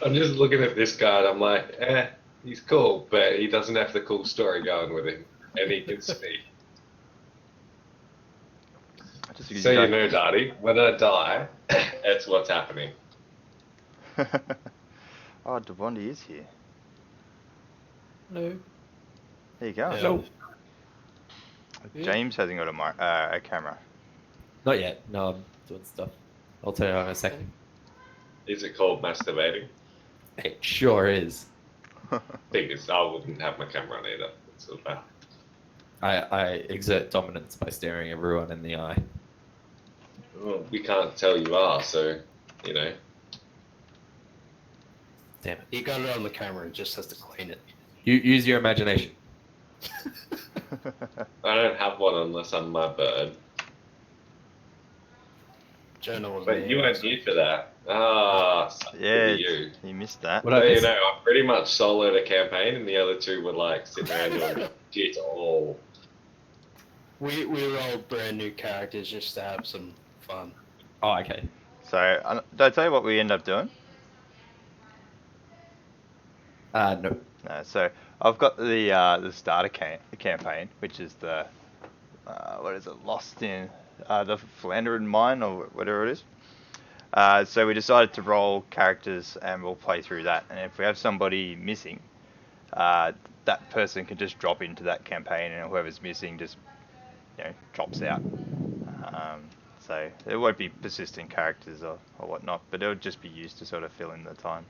I'm just looking at this guy and I'm like, he's cool, but he doesn't have the cool story going with him. And he can speak. Just because So you you don't. know, Darty, when I die, that's what's happening. Oh, Devondi is here. No. There you go. Yeah. No. James hasn't got a camera. Not yet. No, I'm doing stuff. I'll tell you in a second. Is it called masturbating? It sure is. Thing is, I wouldn't have my camera on either. It's so bad. I exert dominance by staring everyone in the eye. Well, we can't tell you are, so, you know. Damn it. He got it on the camera and just has to clean it. You use your imagination. I don't have one unless I'm my bird. Jonah was But me. you weren't here for that. Ah, Yeah, you. you missed that. What So, I you miss? know, I pretty much soloed a campaign, and the other two were like sitting around doing shit all. We rolled brand new characters just to have some fun. Oh, okay. So, did I tell you what we end up doing? No. No. So, I've got the starter campaign, which is the what is it? Lost in the Flandern mine or whatever it is. So we decided to roll characters and we'll play through that. And if we have somebody missing, that person can just drop into that campaign, and whoever's missing just drops out. So there won't be persistent characters or whatnot, but it'll just be used to sort of fill in the time.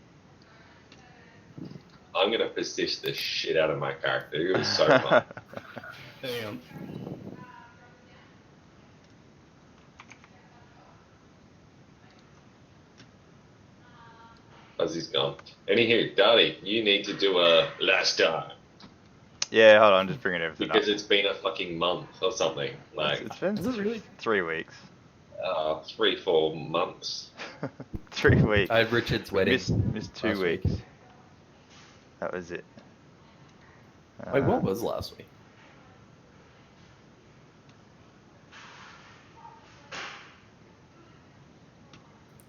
I'm gonna persist the shit out of my character. It was so fun. Damn. Fuzzy's gone. Anywho, Darty, you need to do a last time. Yeah, hold on, just bringing everything Because up. it's been a fucking month or something. Like, It's been Is it really? 3 weeks. 3-4 months. 3 weeks. I had Richard's wedding. Missed 2 last week. weeks. That was it. Wait, what was last week?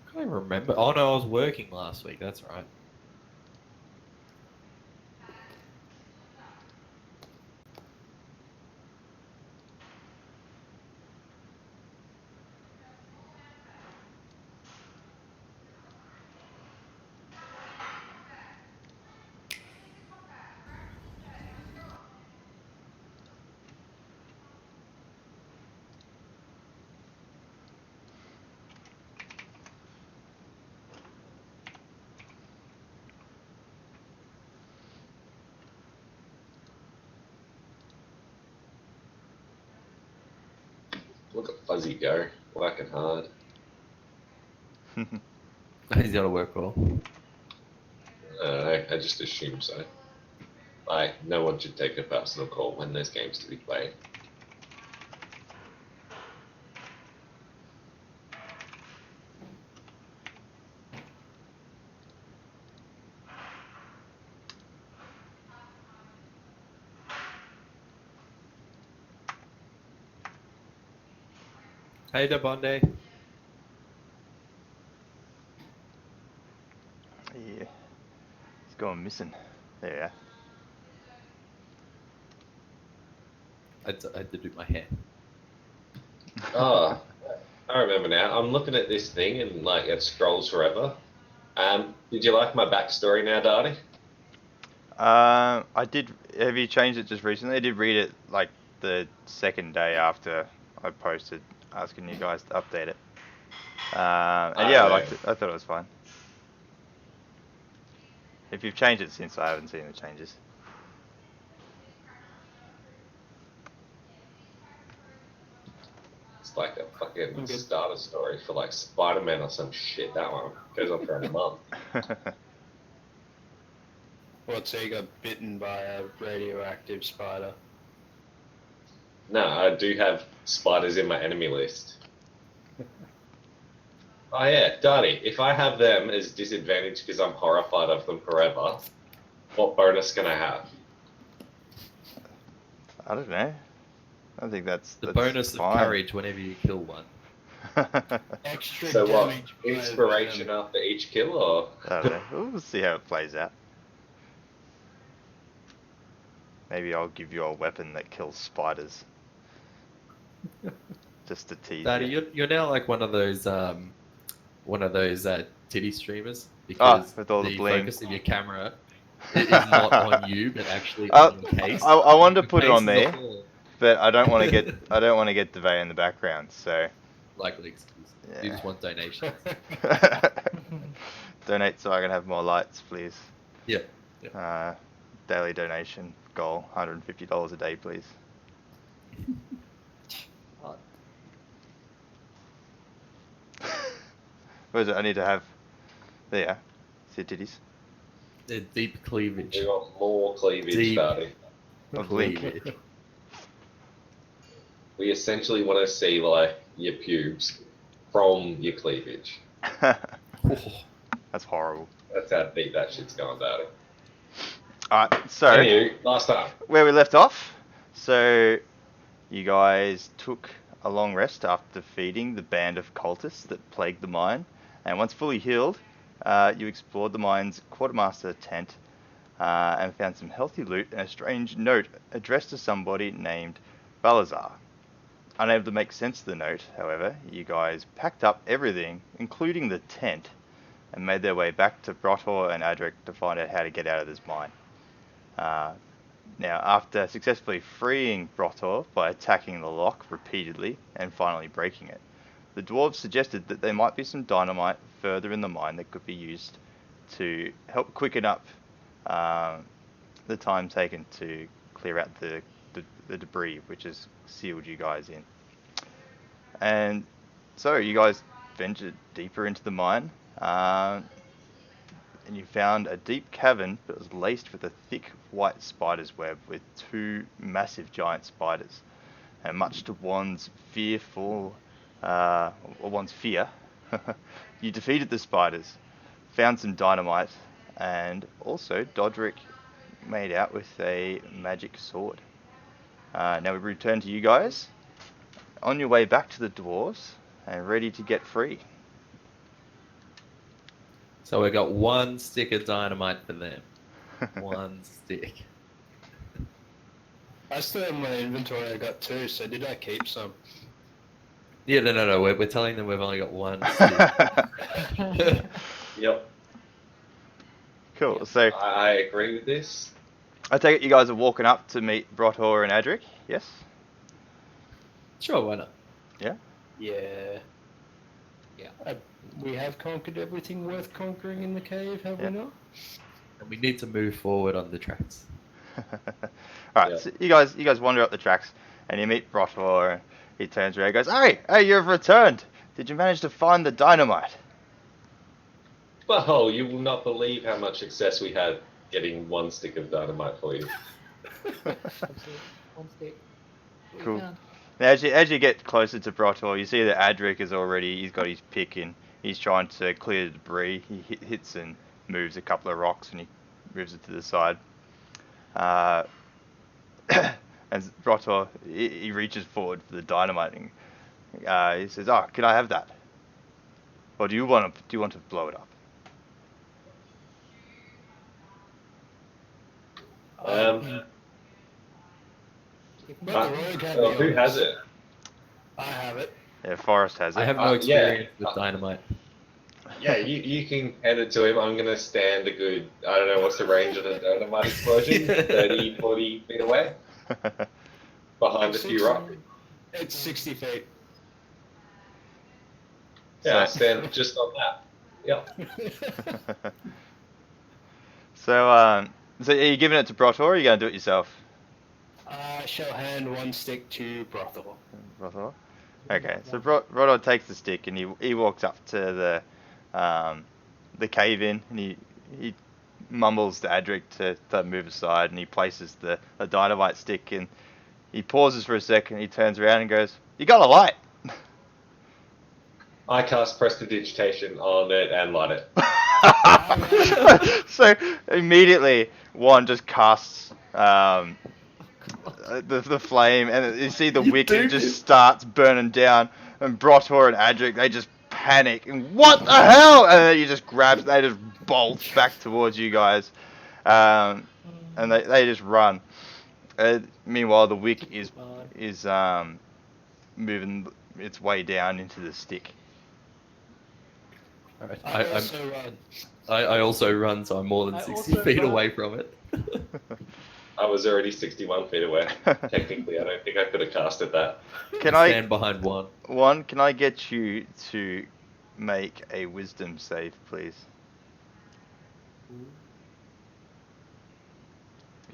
I can't even remember. Oh no, I was working last week. That's right. Look at Fuzzy go. Working hard. He's got to work well. I don't know. I just assume so. Like, no one should take a personal call when there's games to be played. Hey, Dabonde. Yeah. It's going missing. There you are. I had to do my hair. Oh, I remember now. I'm looking at this thing and, like, it scrolls forever. Did you like my backstory now, Darty? I did. Have you changed it just recently? I did read it like the second day after I posted, asking you guys to update it. And yeah, I liked it. I thought it was fine. If you've changed it since, I haven't seen the changes. It's like a fucking I'm good. starter story for, like, Spider-Man or some shit. That one goes on for a month. What, so you got bitten by a radioactive spider? No, I do have spiders in my enemy list. Oh yeah, Darty, if I have them as disadvantage because I'm horrified of them forever, what bonus can I have? I don't know. I think that's The that's bonus fine. of courage whenever you kill one. Extra So what? damage. by Inspiration them. after each kill, or I don't know. We'll see how it plays out. Maybe I'll give you a weapon that kills spiders. Just to tease Daddy, you. you're now like one of those titty streamers Ah, because with all the bling. focus of your camera is not on you, but actually I, on your case. I wanted to Your put it case on is a there, whole but I don't want to get Devay in the background. So likely excuse. Yeah. You just want donations. donate so I can have more lights, please. Yeah. Daily donation goal, $150 a day, please. What is it? I need to have. There you are. See titties. The deep cleavage. we want more cleavage, Deep. Daddy. Of Link. Cleavage. We essentially want to see like your pubes from your cleavage. That's horrible. That's how deep that shit's going, Daddy. Alright, so Anywho, last time. where we left off. So you guys took a long rest after feeding the band of cultists that plagued the mine, and once fully healed, you explored the mine's quartermaster tent and found some healthy loot and a strange note addressed to somebody named Balazar. Unable to make sense of the note, however, you guys packed up everything, including the tent, and made their way back to Brotor and Adric to find out how to get out of this mine. Now, after successfully freeing Brotor by attacking the lock repeatedly and finally breaking it, the dwarves suggested that there might be some dynamite further in the mine that could be used to help quicken up the time taken to clear out the debris which has sealed you guys in. And so you guys ventured deeper into the mine, and you found a deep cavern that was laced with a thick white spider's web with two massive giant spiders. And much to Juan's fear, you defeated the spiders, found some dynamite, and also Dodric made out with a magic sword. Now we return to you guys, on your way back to the dwarves, and ready to get free. So we got one stick of dynamite for them. One stick. I still have my inventory. I got 2. So did I keep some? Yeah, no. We're telling them we've only got one stick. Yep. Cool. So I agree with this. I take it you guys are walking up to meet Brotor and Adric, yes? Sure, why not? Yeah? Yeah. We have conquered everything worth conquering in the cave, have Yeah. we not? And we need to move forward on the tracks. Alright, Yeah. so you guys wander up the tracks and you meet Brotor and he turns around and goes, Hey, you've returned! Did you manage to find the dynamite? Well, you will not believe how much success we had getting one stick of dynamite for you. One stick. What Cool. you found? Now, as you get closer to Brotor, you see that Adric is he's got his pick and he's trying to clear the debris. He hits and moves a couple of rocks and he moves it to the side. And Brotor, he reaches forward for the dynamite and he says, can I have that? Or do you want to blow it up? But the rogue had Well, who yours. has it? I have it. Yeah, Forrest has it. I have no yeah. experience with dynamite. Yeah, you can hand it to him. I'm going to stand a good, I don't know, what's the range of the dynamite explosion? 30, 40 feet away? Behind a few rocks? It's 60 feet. Yeah, I So- stand just on that. Yep. So are you giving it to Brotor or are you going to do it yourself? I shall hand one stick to Brothel. Brotor? Okay, so Brotor takes the stick and he walks up to the cave in and he mumbles to Adric to move aside and he places the dynamite stick and he pauses for a second, he turns around and goes, You got a light! I cast prestidigitation on it and light it. So immediately one just casts the flame and you see the wick do just this. starts burning down And Brotor and Adric, they just panic. And what the hell? And then they just bolt back towards you guys. And they just run. Meanwhile, the wick is moving its way down into the stick. Alright, I also run. I also run, so I'm more than I 60 also feet run. away from it. I was already 61 feet away. Technically, I don't think I could have casted that. Can Stand behind one. Can I get you to make a wisdom save, please?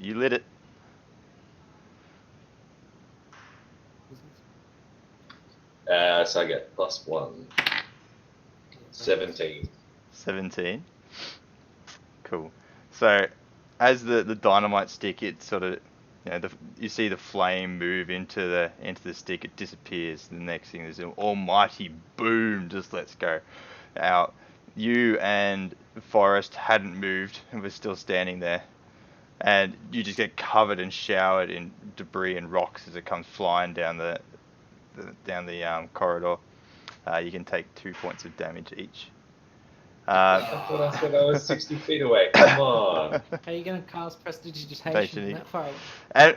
You lit it. So I get +1. 17. 17. Cool. So, as the dynamite stick, it sort of, you see the flame move into the stick. It disappears. The next thing is an almighty boom just lets go. Now, you and Forrest hadn't moved and were still standing there, and you just get covered and showered in debris and rocks as it comes flying down the corridor. You can take 2 points of damage each. I thought I said I was 60 feet away. Come on. How are you going to cast prestidigitation from that far away? And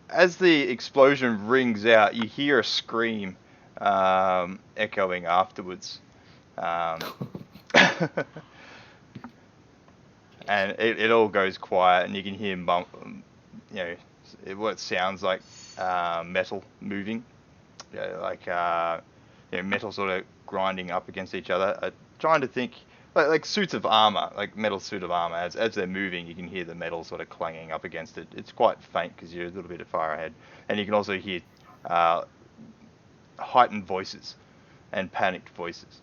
as the explosion rings out, you hear a scream echoing afterwards. And it all goes quiet, and you can hear what sounds like metal moving, metal sort of grinding up against each other. Trying to think, like suits of armor, like metal suit of armor. As they're moving, you can hear the metal sort of clanging up against it. It's quite faint because you're a little bit far ahead, and you can also hear heightened voices and panicked voices.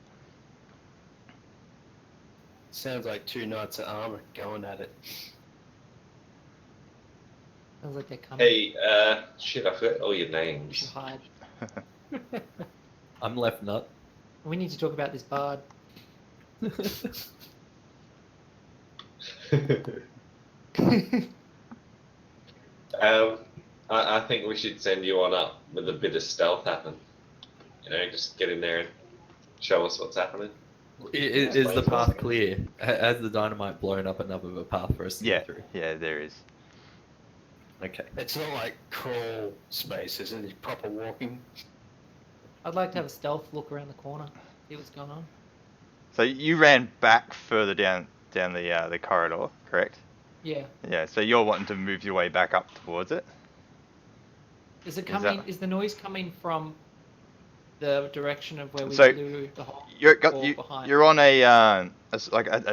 Sounds like two knights of armor going at it. Sounds like they're coming. Hey, shit, I forgot all your We names. should hide. I'm left nut. We need to talk about this bard. I think we should send you on up with a bit of stealth happen. Just get in there and show us what's happening. Is the path clear? Has the dynamite blown up enough of a path for us to get through? Yeah, there is. Okay. It's not like crawl space, isn't it? Proper walking. I'd like to have a stealth look around the corner, see what's going on. So you ran back further down the corridor, correct? Yeah. Yeah. So you're wanting to move your way back up towards it. Is it Is coming? that- Is the noise coming from the direction of where we So, blew the hole? Behind? You're on a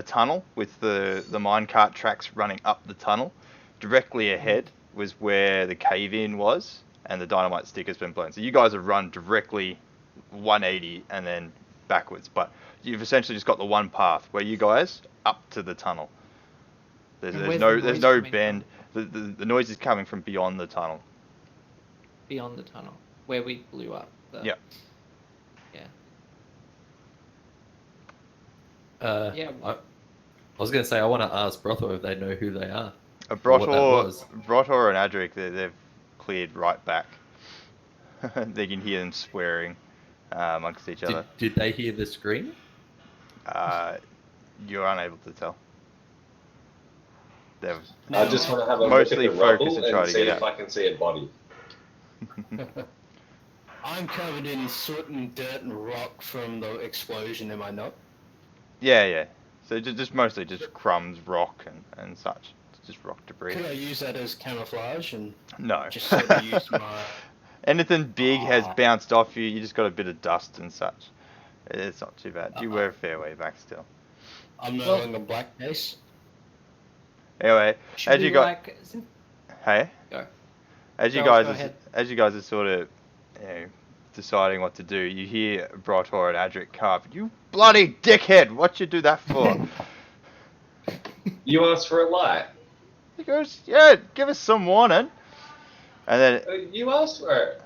tunnel with the minecart tracks running up the tunnel. Directly ahead was where the cave-in was, and the dynamite stick has been blown. So you guys have run directly 180 and then backwards, but you've essentially just got the one path where you guys up to the tunnel. There's where's no the noise coming bend. The noise is coming from beyond the tunnel. Beyond the tunnel, where we blew up. Yeah. Yeah. Yeah. I was going to say, I want to ask Brothel if they know who they are. What that was. Brotor and Adric, they've cleared right back. They can hear them swearing amongst each other. Did they hear the scream? You're unable to tell. They've I just want to have a mostly look at the rubble focus and try and to see get if out. I can see a body. I'm covered in soot and dirt and rock from the explosion, am I not? Yeah. So just mostly just crumbs, rock, and such. It's just rock debris. Could I use that as camouflage and No. just sort of use my... Anything big has bounced off you. You just got a bit of dust and such. It's not too bad. You were a fair way back still. I'm no longer black face. Anyway, Should as we you got, hey, Go. as you Go guys ahead. are sort of deciding what to do, you hear Brotor and Adric carve. You bloody dickhead! What you do that for? You asked for a light. He goes, yeah, give us some warning. And then You asked for it.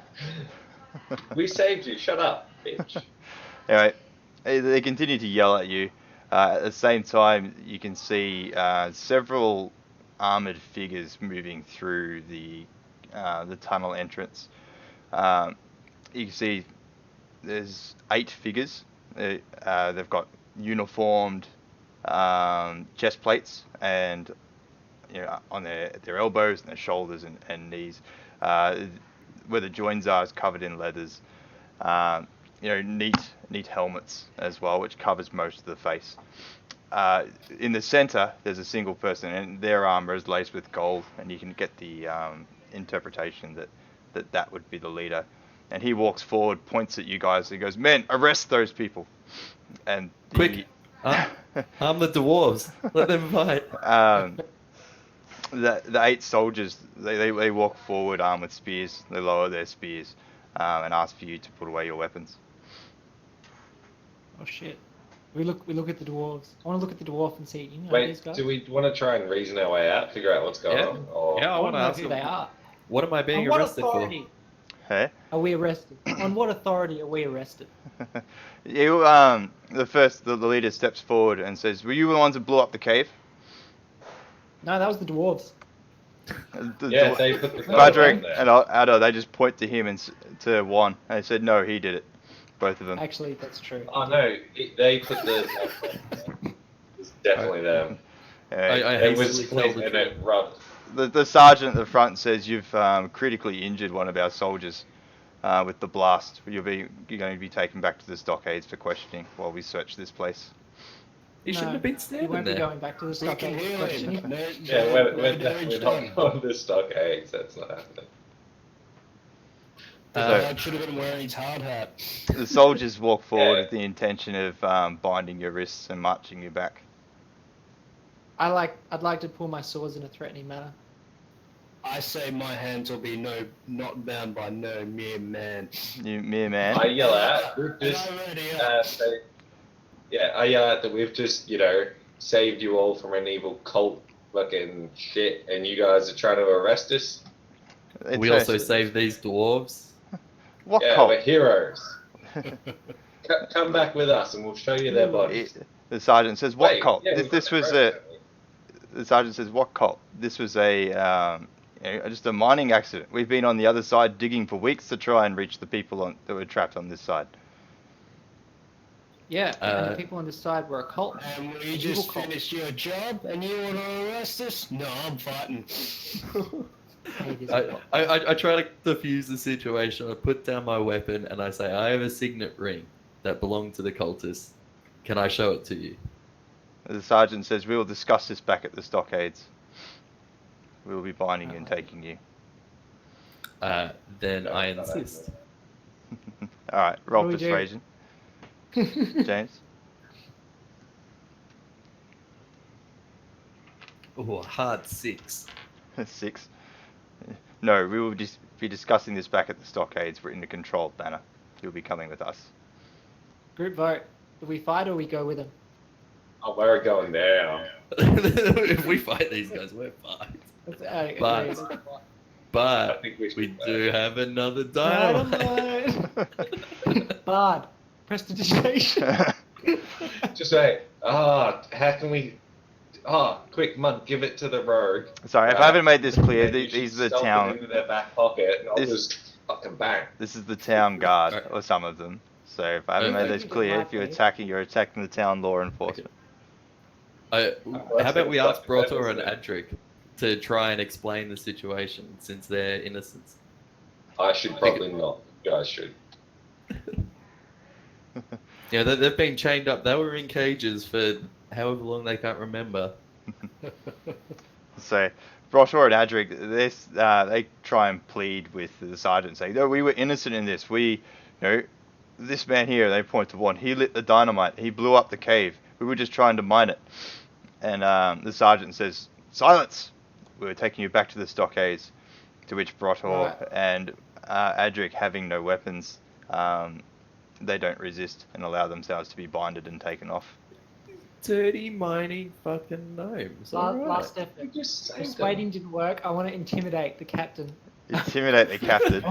We saved you. Shut up, bitch. anyway, they continue to yell at you. At the same time, you can see several armored figures moving through the tunnel entrance. You can see there's 8 figures. They've got uniformed chest plates and on their elbows and their shoulders and knees. Where the joins are is covered in leathers. Neat helmets as well, which covers most of the face. In the center, there's a single person, and their armor is laced with gold, and you can get the interpretation that would be the leader. And he walks forward, points at you guys, and he goes, "Men, arrest those people!" And Quick! Harm the dwarves. Let them fight. The 8 soldiers, they walk forward armed with spears. They lower their spears and ask for you to put away your weapons. Oh shit. We look at the dwarves. I want to look at the dwarf and see, these Wait, guys. do we want to try and reason our way out, figure out what's going Yeah. on? Or... Yeah, I I want want to to know ask who them. they are. What am I being On what arrested authority Hey? are we arrested? On what authority are we arrested? The leader steps forward and says, "Were you the ones that blew up the cave?" No, that was the dwarves. Yeah, they put the Badrick there. and Addo, they just point to him and to Juan, and they said, "No, he did it." Both of them. Actually, that's true. Oh no, they put the. It's definitely them. I It was hastily tell clean the and truth. it rubbed. The sergeant at the front says you've critically injured one of our soldiers with the blast. You're going to be taken back to the stockades for questioning while we search this place. He shouldn't No, have been We standing won't be there. going back to the We can stockade. heal question. him. Yeah, we're damage definitely done. not on the stockades. That's not happening. The guard should have been wearing his hard hat. The soldiers walk forward Yeah. with the intention of binding your wrists and marching you back. I'd like to pull my swords in a threatening manner. I say my hands will be not bound by no mere man. You mere man. I yell out, we've And just, I already are. I yell out that we've just, saved you all from an evil cult fucking shit, and you guys are trying to arrest us. We also saved these dwarves. What Yeah, cult? we're heroes. Come back with us, and we'll show you their bodies. The sergeant says, "What Wait, cult?" yeah, This, we've this got was their a. rope, The sergeant says, "What cult?" This was just a mining accident. We've been on the other side digging for weeks to try and reach the people that were trapped on this side. Yeah, and the people on this side were a cult. And we Evil just cult. finished your job, and you want to arrest us? No, I'm fighting. Hey, this I, cult. I try to defuse the situation. I put down my weapon and I say, I have a signet ring that belonged to the cultists. Can I show it to you? The sergeant says, "We will discuss this back at the stockades. We will be binding you and taking you." Then I insist. All right, roll What do we do? persuasion, James. Oh, a hard 6. 6. No, we will just be discussing this back at the stockades. We're in a controlled manner. You'll be coming with us. Group vote. Do we fight or we go with them? Oh, we're going down. If we fight these guys, we're fucked. But- I But think we should. we do have another dynamite. Dynamite! Bard. Prestidigitation. Just say, how can we? Quick, Mud, give it to the rogue. Sorry, if I haven't made this clear, And you these should are the stuff it town. into their back pocket, and I'll This- just fucking bang. This is the town guard, Alright. or some of them. So if I haven't Okay. made this clear, if you're attacking the town law enforcement. How about we ask Brotor and That's Adric to try and explain the situation since they're innocents? I should probably not. You guys should. Yeah, they've been chained up. They were in cages for however long they can't remember. So Brotor and Adric, they try and plead with the sergeant, saying, "No, we were innocent in this. This man here," they point to one, "he lit the dynamite. He blew up the cave. We were just trying to mine it." And the sergeant says, "Silence! We were taking you back to the stockades." To which Brotor Right. and Adric, having no weapons, they don't resist and allow themselves to be binded and taken off. Dirty mining fucking gnomes. Last effort. You just saved Persuading didn't work. I want to intimidate the captain. Intimidate the captain.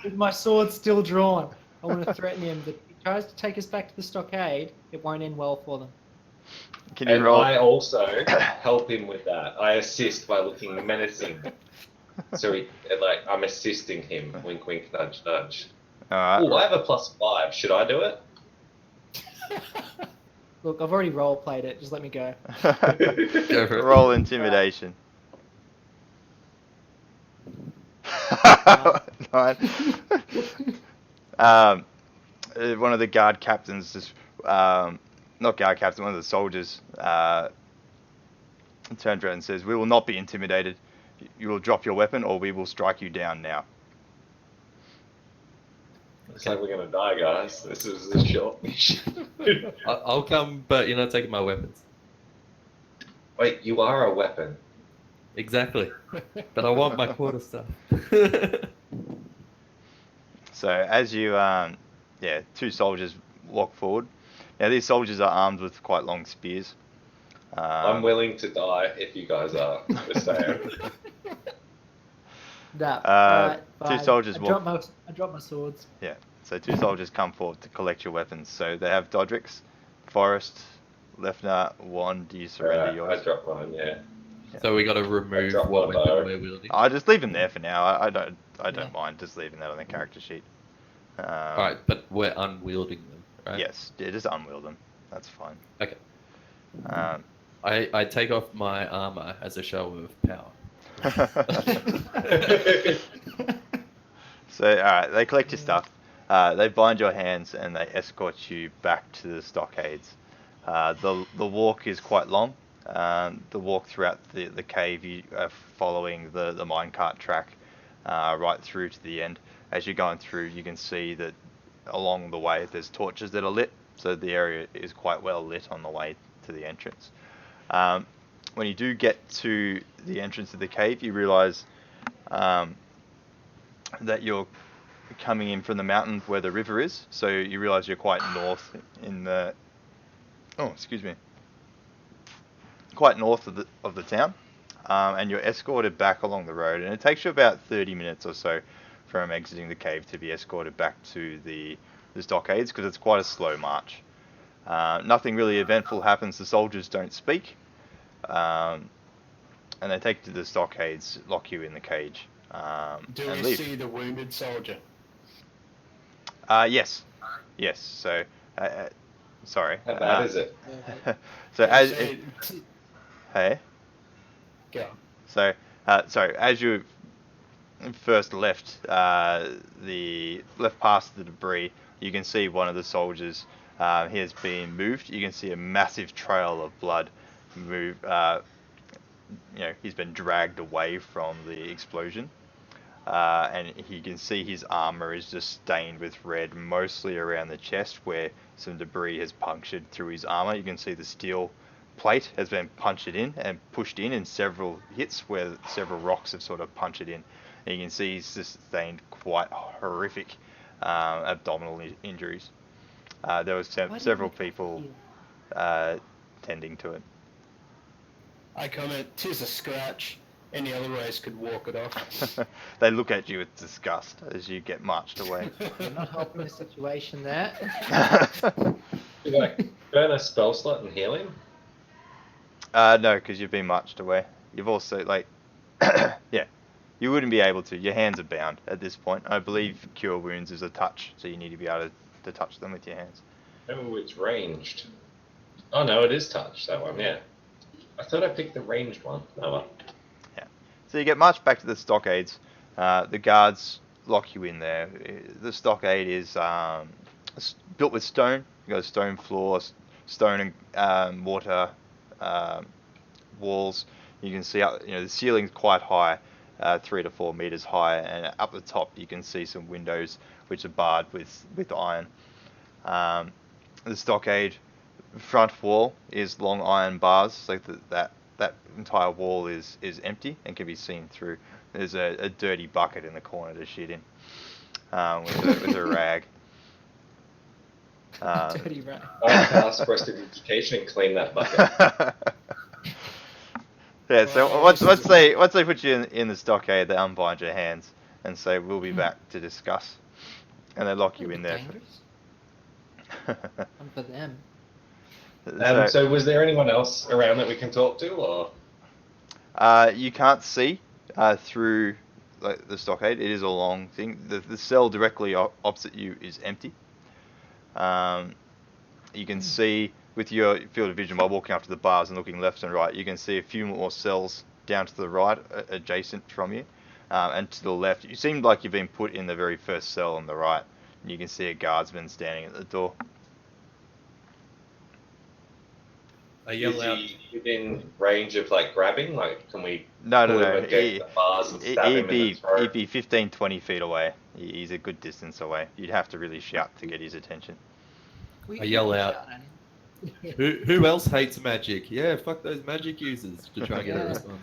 With my sword still drawn, I want to threaten him that if he tries to take us back to the stockade, it won't end well for them. Can you And roll? I also help him with that. I assist by looking menacing. So I'm assisting him. Wink, wink, nudge, nudge. Alright. Oh, I have a +5. Should I do it? Look, I've already role played it. Just let me go. Go for it. Roll intimidation. 9. One of the guard captains just, not guard captain, one of the soldiers, turns around and says, "We will not be intimidated. You will drop your weapon or we will strike you down now." Looks like we're gonna die, guys. This is a short mission. I'll come, but you're not taking my weapons. Wait, you are a weapon. Exactly. But I want my quarter stuff. So as you, two soldiers walk forward. Now these soldiers are armed with quite long spears. I'm willing to die if you guys are. Just saying. Nah, two fine. soldiers I walk. drop my swords. Yeah. So two soldiers come forward to collect your weapons. So they have Dodric's, Forrest, Lefner, Juan. Do you surrender I yours? dropped mine, yeah. So we got to remove Drop what my weapon bow. we're wielding. I just leave them there for now. I don't Yeah. mind just leaving that on the character sheet. Alright, but we're unwielding them, right? Yes, yeah, just unwield them. That's fine. Okay. Um, I take off my armor as a show of power. So, alright, they collect your stuff. They bind your hands and they escort you back to the stockades. The walk is quite long. The walk throughout the cave, you are following the minecart track right through to the end. As you're going through, you can see that along the way there's torches that are lit, so the area is quite well lit on the way to the entrance. When you do get to the entrance of the cave, you realise that you're coming in from the mountain where the river is, so you realise you're quite north in the... Oh, excuse me. Quite north of the town, and you're escorted back along the road, and it takes you about 30 minutes or so from exiting the cave to be escorted back to the stockades, because it's quite a slow march. Nothing really eventful happens. The soldiers don't speak, and they take you to the stockades, lock you in the cage, Do and we leave. see the wounded soldier? Yes. So, sorry. How bad is it? So as Say- hey. Go. So, as you first left past the debris, you can see one of the soldiers. He has been moved. You can see a massive trail of blood move. He's been dragged away from the explosion, and you can see his armor is just stained with red, mostly around the chest where some debris has punctured through his armor. You can see the steel plate has been punctured in and pushed in several hits where several rocks have sort of punctured in. And you can see he's sustained quite horrific abdominal injuries. There was several people tending to it. I comment, "'Tis a scratch. Any other race could walk it off." They look at you with disgust as you get marched away. You're not helping the situation there. Should I burn a spell slot and heal him? No, because you've been marched away. You've also, yeah, you wouldn't be able to. Your hands are bound at this point. I believe Cure Wounds is a touch, so you need to be able to touch them with your hands. Oh, it's ranged. Oh no, it is touch, that one, yeah. I thought I picked the ranged one. Oh well. Yeah. So you get marched back to the stockades. The guards lock you in there. The stockade is built with stone. You got a stone floor, stone and water walls. You can see up, the ceiling's quite high, 3 to 4 meters high, and up the top you can see some windows which are barred with iron. The stockade front wall is long iron bars, so that entire wall is empty and can be seen through. There's a dirty bucket in the corner to shit in, with a rag. Dirty rat. I cast prestidigitation and clean that bucket. Yeah, so once they put you in the stockade, they unbind your hands and say, "We'll be back to discuss," and they lock you in there. Dangerous. And for them. So was there anyone else around that we can talk to, or? You can't see through like the stockade. It is a long thing. The cell directly opposite you is empty. You can see with your field of vision by walking up to the bars and looking left and right, you can see a few more cells down to the right, adjacent from you, and to the left. You seem like you've been put in the very first cell on the right, and you can see a guardsman standing at the door. I yell Is out. he within range of like grabbing? Like, can we No, pull no, him no. against the bars and stab him in the throat? He'd be 15, 20 feet away. He's a good distance away. You'd have to really shout to get his attention. We I yell can out. shout at him. Who else hates magic? Yeah, fuck those magic users to try and get a Yeah. response.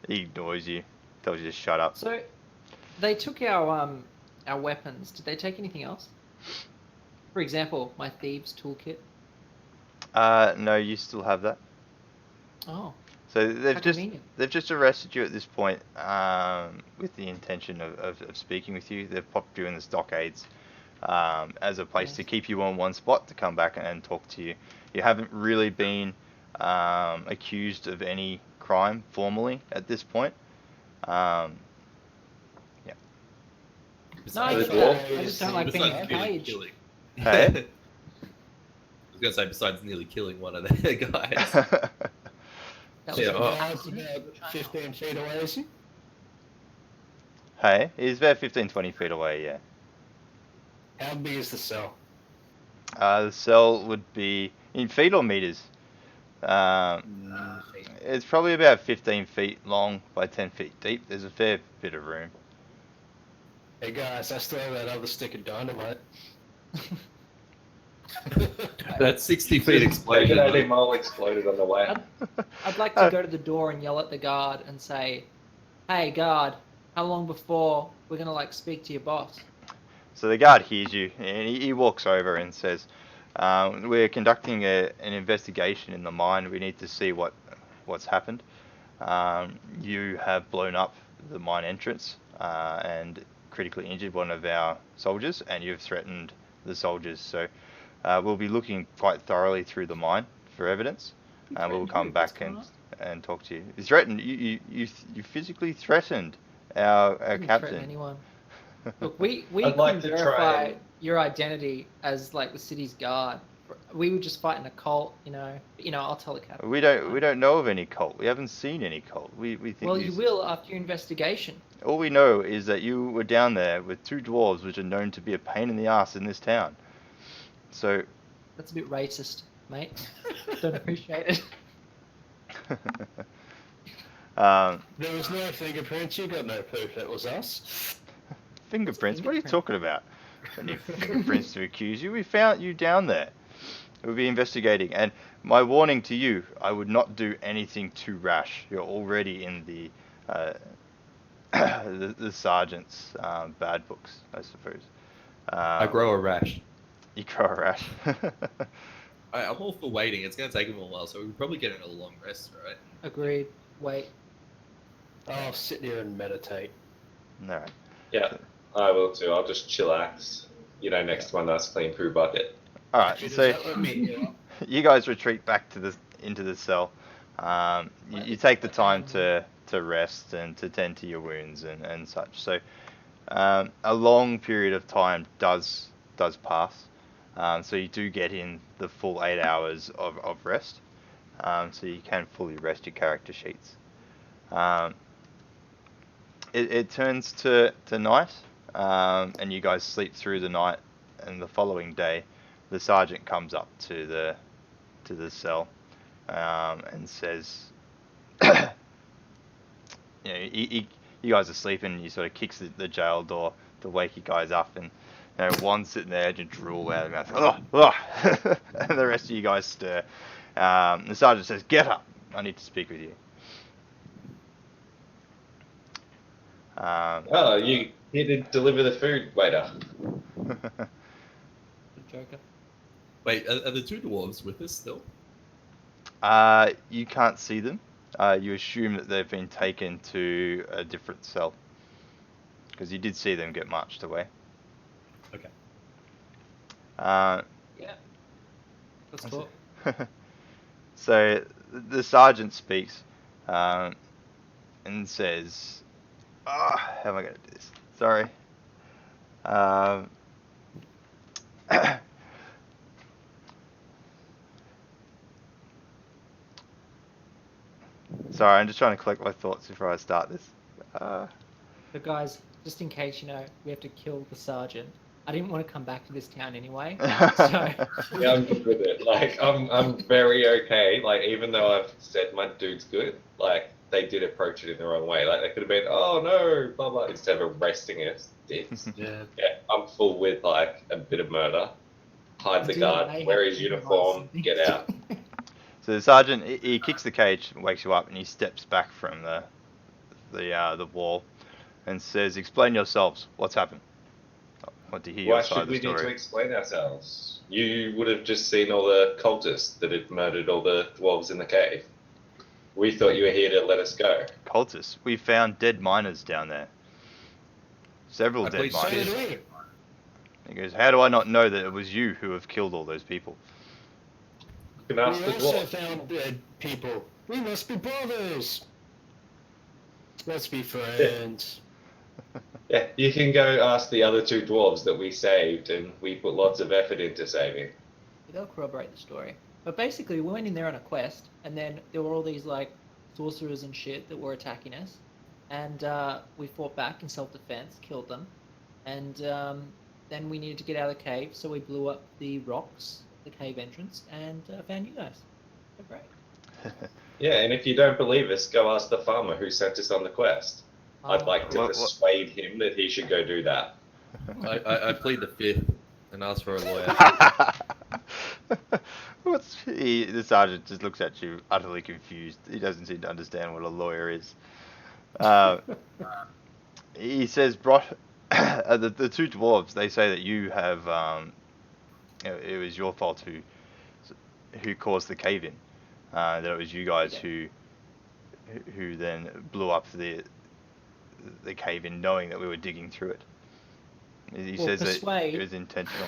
He ignores you. Tells you to shut up. So, they took our weapons. Did they take anything else? For example, my thieves' toolkit. No, you still have that. Oh, So how convenient. they've just arrested you at this point, with the intention of speaking with you. They've popped you in the stockades, as a place to Yes. keep you on one spot to come back and talk to you. You haven't really been accused of any crime formally at this point. Yeah. No, I Besides get that. I just don't like being Besides nearly caged. killing. Hey? I was gonna say besides nearly killing one of their guys. That was Yeah, a well- It's about 15 feet away, is he? Hey, he's about 15, 20 feet away, yeah. How big is the cell? The cell would be in feet or meters. It's probably about 15 feet long by 10 feet deep. There's a fair bit of room. Hey guys, I still have that other stick of dynamite. That's 60 feet Take it explosion. out, him all exploded on the way. I'd like to go to the door and yell at the guard and say, "Hey guard, how long before we're gonna like speak to your boss?" So the guard hears you, and he walks over and says, "We're conducting an investigation in the mine. We need to see what's happened. You have blown up the mine entrance and critically injured one of our soldiers, and you've threatened the soldiers. So we'll be looking quite thoroughly through the mine for evidence, and we'll come back and talk to you. You threatened. You physically threatened our Didn't captain." threaten anyone. Look, we I'd like couldn't to try verify and- your identity as like the city's guard. We were just fighting a cult, you know. But, I'll tell the captain. We don't know of any cult. We haven't seen any cult. We think. Well, you will after your investigation. All we know is that you were down there with two dwarves, which are known to be a pain in the ass in this town. So. That's a bit racist, mate. Don't appreciate it. There was no fingerprints, you got no proof that was us. Fingerprints? What are you talking about? Any fingerprints to accuse you? We found you down there. We'll be investigating. And my warning to you, I would not do anything too rash. You're already in the the sergeant's bad books, I suppose. I grow a rash. You grow a rash. I'm all for waiting. It's going to take him a while, so we're probably getting a long rest, right? Agreed. Wait. I'll sit here and meditate. All right. Yeah, I will too. I'll just chillax. Next to my nice clean poo bucket. All right. Does So that let me? you guys retreat back to into the cell. You take the time to rest and to tend to your wounds and such. So a long period of time does pass. So you do get in the full 8 hours of rest. So you can fully rest your character sheets. It turns to night, and you guys sleep through the night, and the following day, the sergeant comes up to the cell, and says, you guys are sleeping, and he sort of kicks the jail door to wake you guys up, and one's sitting there just drool out of the mouth, oh. And the rest of you guys stir. The sergeant says, "Get up, I need to speak with you." You here to deliver the food, waiter. Joker. Wait, are the two dwarves with us still? You can't see them. You assume that they've been taken to a different cell, because you did see them get marched away. Okay. Yeah. Let's talk. So the sergeant speaks, and says, How am I going to do this? Sorry. Um, sorry, I'm just trying to collect my thoughts before I start this. But guys, just in case, we have to kill the sergeant. I didn't want to come back to this town anyway, so... Yeah, I'm good with it. Like, I'm very okay. Like, even though I've said my dude's good, like, they did approach it in the wrong way. Like, they could have been, oh no, blah blah, instead of arresting us. It's, Yeah. yeah, I'm full with like a bit of murder. Hide the Do guard, they wear have his to uniform, improvise get out. So the sergeant, he kicks the cage, wakes you up, and he steps back from the wall, and says, "Explain yourselves. What's happened? I want to hear Why your side should of the we need to story." explain ourselves? You would have just seen all the cultists that had murdered all the dwarves in the cave. We thought you were here to let us go. Cultists, we found dead miners down there. Several I dead plead So miners. did we. He goes, "How do I not know that it was you who have killed all those people?" You can We ask the also dwarf. found dead people. We must be brothers. Let's be friends. Yeah, you can go ask the other two dwarves that we saved and we put lots of effort into saving. They'll corroborate the story. But basically, we went in there on a quest, and then there were all these, sorcerers and shit that were attacking us. And we fought back in self-defense, killed them. And then we needed to get out of the cave, so we blew up the rocks, the cave entrance, and found you guys. So great. Yeah, and if you don't believe us, go ask the farmer who sent us on the quest. I'd like to What- persuade him that he should go do that. I plead the fifth and ask for a lawyer. The sergeant just looks at you, utterly confused. He doesn't seem to understand what a lawyer is. He says, the two dwarves, they say that you have, it was your fault who caused the cave-in. That it was you guys who then blew up the cave-in, knowing that we were digging through it. He Well, says that persuade. it was intentional.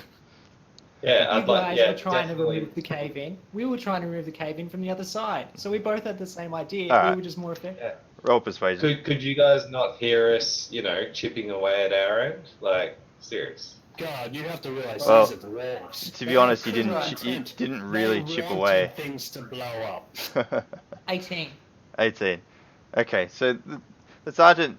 Yeah, You I'd like. guys Yeah, were trying definitely. to remove the cave in. We were trying to remove the cave in from the other side. So we both had the same idea. Alright. We were just more effective. Yeah. Roll persuasion. Could you guys not hear us? Chipping away at our end? Like, serious. God, you have to realize Well, these are dwarves. to be They honest, you have didn't. criminal You intent. didn't They really chip rented away. things to blow up. 18. 18. Okay, so the sergeant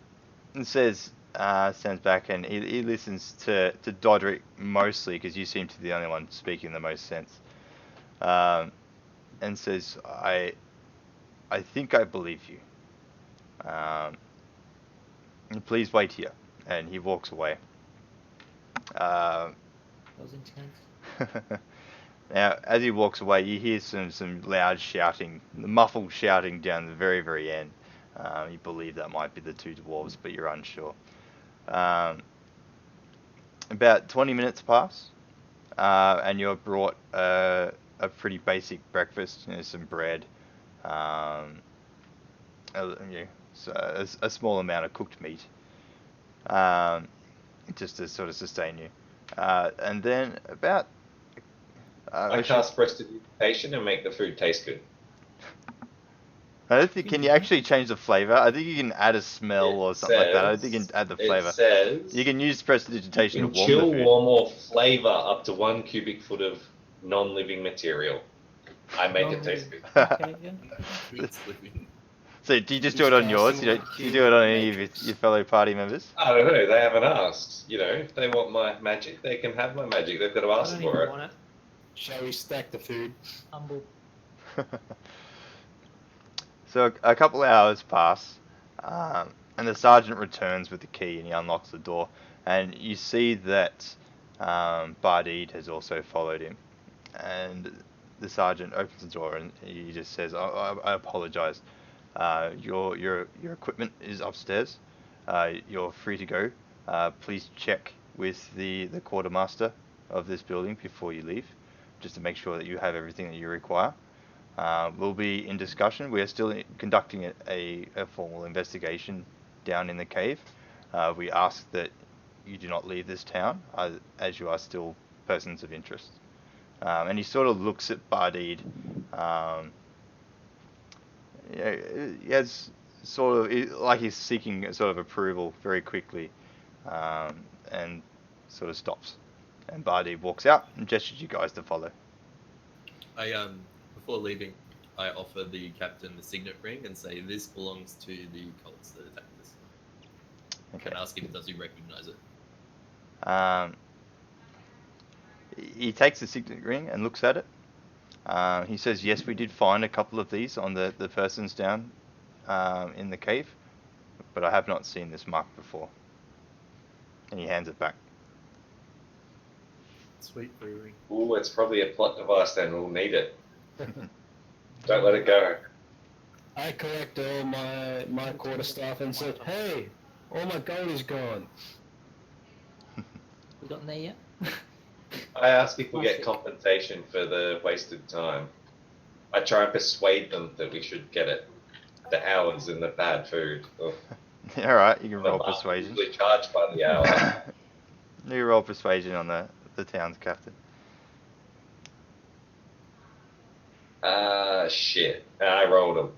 says, stands back and he listens to Dodrick mostly because you seem to be the only one speaking the most sense, and says, I think I believe you. Please wait here, and he walks away. That was intense. Now, as he walks away, you hear some loud shouting, muffled shouting down the very, very end. You believe that might be the two dwarves, but you're unsure. About 20 minutes pass, and you're brought a pretty basic breakfast, some bread, a small amount of cooked meat, just to sort of sustain you. And then about... I cast prestidigitation and make the food taste good. I don't think. Can you actually change the flavor? I think you can add a smell or something like that. I don't think you can add the flavor. It says You can use prestidigitation to can warm the chill, food. warm, or flavor up to 1 cubic foot of non-living material. I make it taste good. Okay, yeah. It's living. So do you just do it on yours? Do you do it on any of your fellow party members? I don't know. They haven't asked. If they want my magic, they can have my magic. They've got to I ask don't for even it. want it. Shall we stack the food? Humble. So a couple of hours pass, and the sergeant returns with the key and he unlocks the door, and you see that Bardede has also followed him, and the sergeant opens the door and he just says, I apologize. Your equipment is upstairs. You're free to go. Please check with the quartermaster of this building before you leave, just to make sure that you have everything that you require. We'll be in discussion. We are still conducting a formal investigation down in the cave. We ask that you do not leave this town, as you are still persons of interest. And he sort of looks at Bardede. He has sort of like he's seeking a sort of approval very quickly, and sort of stops. And Bardi walks out and gestures you guys to follow. I before leaving, I offer the captain the signet ring and say this belongs to the cults that attacked us. Okay. And ask him, does he recognize it? He takes the signet ring and looks at it. He says, yes, we did find a couple of these on the persons down in the cave, but I have not seen this mark before. And he hands it back. Sweet free ring. Ooh, it's probably a plot device then. We'll need it. Don't let it go. I collect all my quarterstaff and said, hey, all my gold is gone. We gotten there yet? I ask if we get Classic. compensation for the wasted time. I try and persuade them that we should get it. The hours and the bad food. Ugh. Alright, you can roll I'm persuasion. usually charged by the hour. You roll persuasion on the town's captain. Shit. I rolled a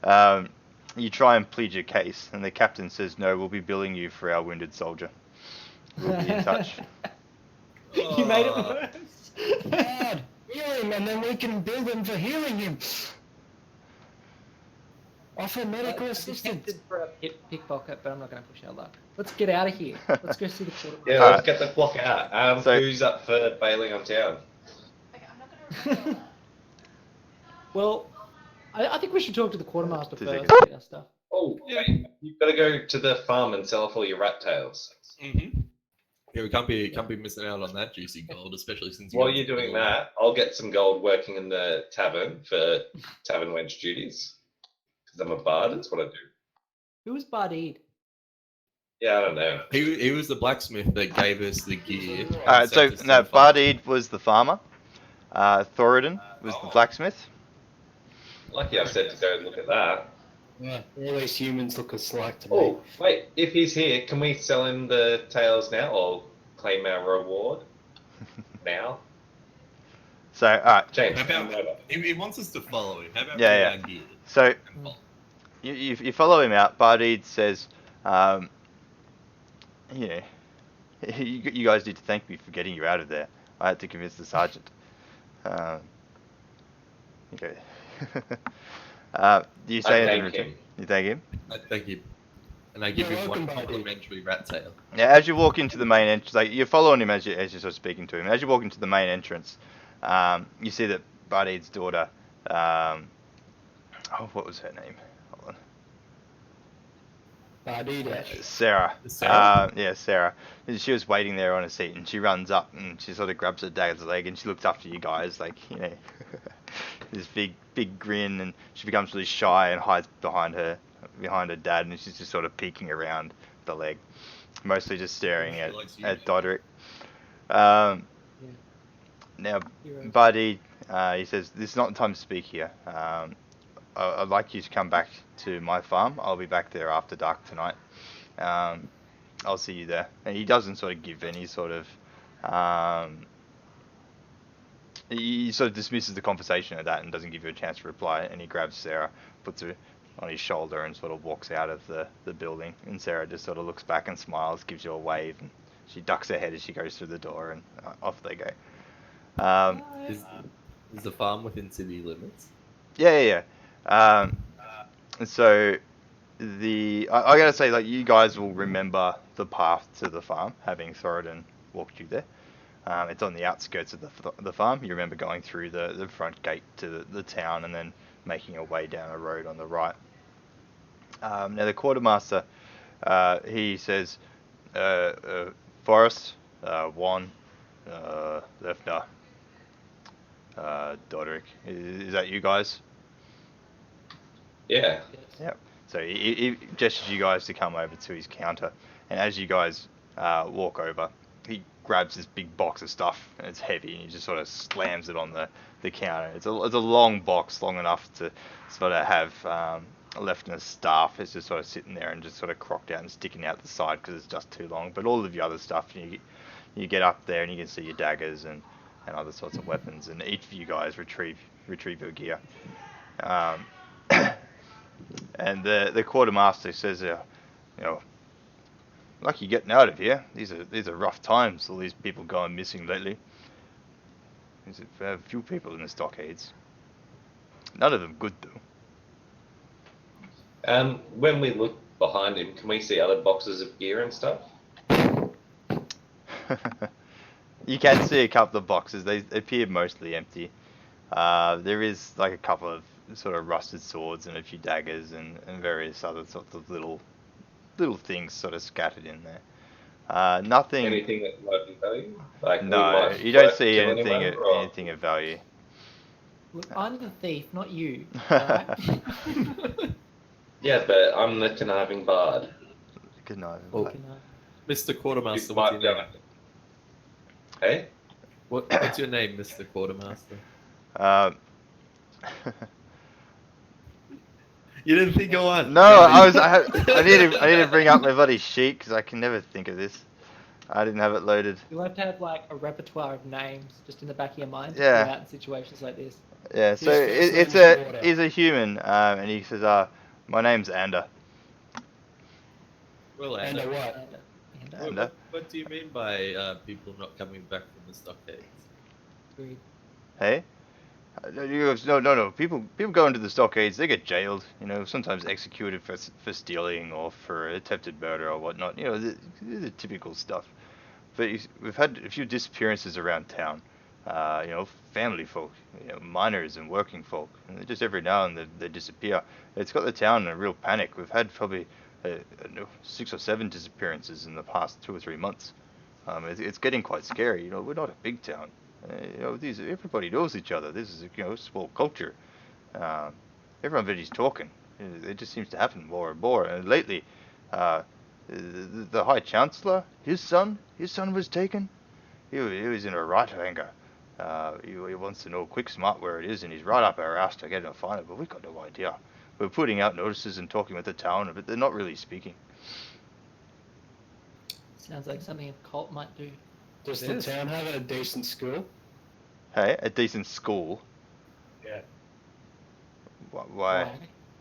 1. You try and plead your case, and the captain says, no, we'll be billing you for our wounded soldier. We'll be in touch. You made it worse. Dad, heal him and then we can bill them for healing him. Offer medical I'm assistance. tempted for a pickpocket, but I'm not going to push our luck. Let's get out of here. Let's go see the quartermaster. Yeah, let's get the block out. So- Who's up for bailing on town? Well, I think we should talk to the quartermaster 2 first. seconds. and get our stuff. Oh, wait. You've got to go to the farm and sell off all your rat tails. Mm-hmm. Yeah, we can't be missing out on that juicy gold, especially since. While you're doing that, I'll get some gold working in the tavern for tavern wench duties. Because I'm a bard, that's what I do. Who was Bardid? Yeah, I don't know. He was the blacksmith that gave us the gear. and Alright, so sent us to no, the farm. Bardid was the farmer. Thoradin was the blacksmith. Lucky I said to go and look at that. Yeah, all these humans look alike to me. Oh, wait, if he's here, can we sell him the tails now or claim our reward now? So, alright, James, How come about, over. he wants us to follow him. How about Yeah, we gear so and follow? you follow him out. Bardid says, you you guys need to thank me for getting you out of there. I had to convince the sergeant. Okay. Do you say I anything? thank Richard? him. You thank him? I thank you. And I give You're him one welcome, buddy. complimentary rat tail. Yeah, as you walk into the main entrance, like you're following him as you're sort of speaking to him. As you walk into the main entrance, you see that Bardid's daughter, what was her name? Hold on. Bardid. Sarah. Sarah? Yeah, Sarah. She was waiting there on a seat, and she runs up and she sort of grabs her dad's leg, and she looks up to you guys, like this big grin, and she becomes really shy and hides behind her dad, and she's just sort of peeking around the leg, mostly just staring She at likes you. Doderick. Now, Heroes. Buddy, he says, this is not the time to speak here. I'd like you to come back to my farm. I'll be back there after dark tonight. I'll see you there. And he doesn't sort of give any sort of... he sort of dismisses the conversation at that and doesn't give you a chance to reply. And he grabs Sarah, puts her on his shoulder, and sort of walks out of the building. And Sarah just sort of looks back and smiles, gives you a wave, and she ducks her head as she goes through the door, and off they go. Is the farm within city limits? Yeah. So I gotta say, like, you guys will remember the path to the farm, having Thoradin walked you there. It's on the outskirts of the farm. You remember going through the front gate to the town and then making your way down a road on the right. Now the quartermaster, he says, Forrest, Juan, Lefner, Doderick, is that you guys? Yeah. Yep. So he gestures you guys to come over to his counter, and as you guys walk over, he grabs this big box of stuff, and it's heavy, and he just sort of slams it on the counter. It's a long box, long enough to sort of have Lefner's staff is just sort of sitting there and just sort of crocked out and sticking out the side because it's just too long. But all of your other stuff, you get up there and you can see your daggers and other sorts of weapons, and each of you guys retrieve your gear. And the quartermaster says, you know, lucky getting out of here. These are rough times. All these people going missing lately. There's a few people in the stockades. None of them good though. When we look behind him, can we see other boxes of gear and stuff? You can see a couple of boxes. They appear mostly empty. There is like a couple of sort of rusted swords and a few daggers and various other sorts of little things sort of scattered in there. Nothing. Anything that might be value? Like we No, might you don't work, see kill anything anyone, or- anything of value. Look, I'm the thief, not you. Alright? Yeah, but I'm the conniving bard. Good night. Oh. Bye. Mr. You Quartermaster, might what's be your able name? to- Hey? What's your name, Mr. Quartermaster? Um, You didn't think of one. no, I need to bring up my bloody sheet because I can never think of this. I didn't have it loaded. You'll have to have like a repertoire of names just in the back of your mind to Yeah. pull out in situations like this. Yeah, so His first it's name's Porter. he's a human, and he says, my name's Ander. Well, And a Anna, what? And, Ander. what do you mean by people not coming back from the stockades? agreed. Hey? No. People go into the stockades. They get jailed. You know, sometimes executed for stealing or for attempted murder or whatnot. You know, the typical stuff. But we've had a few disappearances around town. You know, family folk, you know, miners and working folk. And just every now and then they disappear. It's got the town in a real panic. We've had probably 6 or 7 disappearances in the past 2 or 3 months. It's getting quite scary. You know, we're not a big town. You know, everybody knows each other. This is a small culture. Everybody's talking. It just seems to happen more and more. And lately, the High Chancellor, his son was taken. He was in a right of anger. He wants to know quick smart where it is, and he's right up our ass to get him to find it, but we've got no idea. We're putting out notices and talking with the town, but they're not really speaking. Sounds like something a cult might do. Does the town have a decent school? Hey, a decent school. Yeah. Why?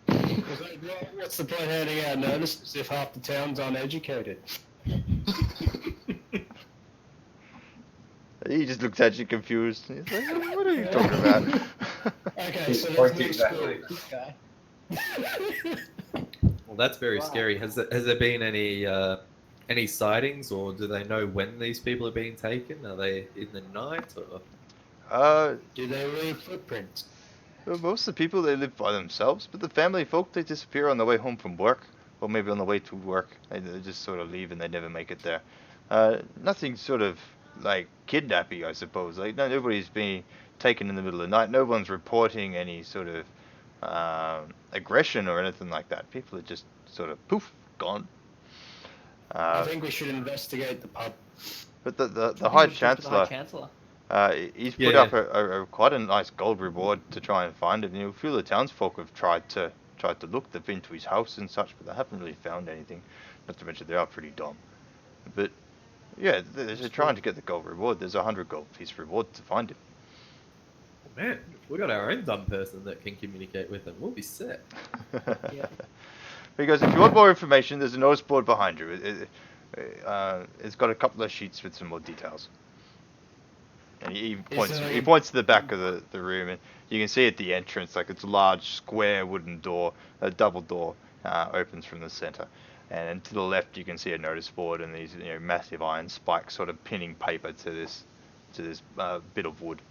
What's the point of handing out notices if half the town's uneducated? He just looks at you confused. He's like, what are you talking about? Okay, so there's Point no exactly. This guy. school. Well, that's very Wow. scary. Has there been any sightings, or do they know when these people are being taken? Are they in the night, or? Do they leave footprints? Well, most of the people, they live by themselves, but the family folk, they disappear on the way home from work, or maybe on the way to work. They just sort of leave and they never make it there. Nothing sort of like kidnapping, I suppose. Like, nobody's being taken in the middle of the night. No one's reporting any sort of aggression or anything like that. People are just sort of poof, gone. I think we should investigate the pub. But the I think High we should talk to the High Chancellor, Chancellor. he's Yeah, put up a quite a nice gold reward to try and find him. You know, a few of the townsfolk have tried to look. They've been to his house and such, but they haven't really found anything. Not to mention they are pretty dumb. But yeah, they're trying to get the gold reward. There's 100 gold piece reward to find him. Man, if we got our own dumb person that can communicate with them, we'll be set. Yeah. Because if you want more information, there's a notice board behind you. It's got a couple of sheets with some more details. And he points to the back of the room, and you can see at the entrance, like, it's a large square wooden door, a double door, opens from the center. And to the left, you can see a notice board and these massive iron spikes sort of pinning paper to this bit of wood.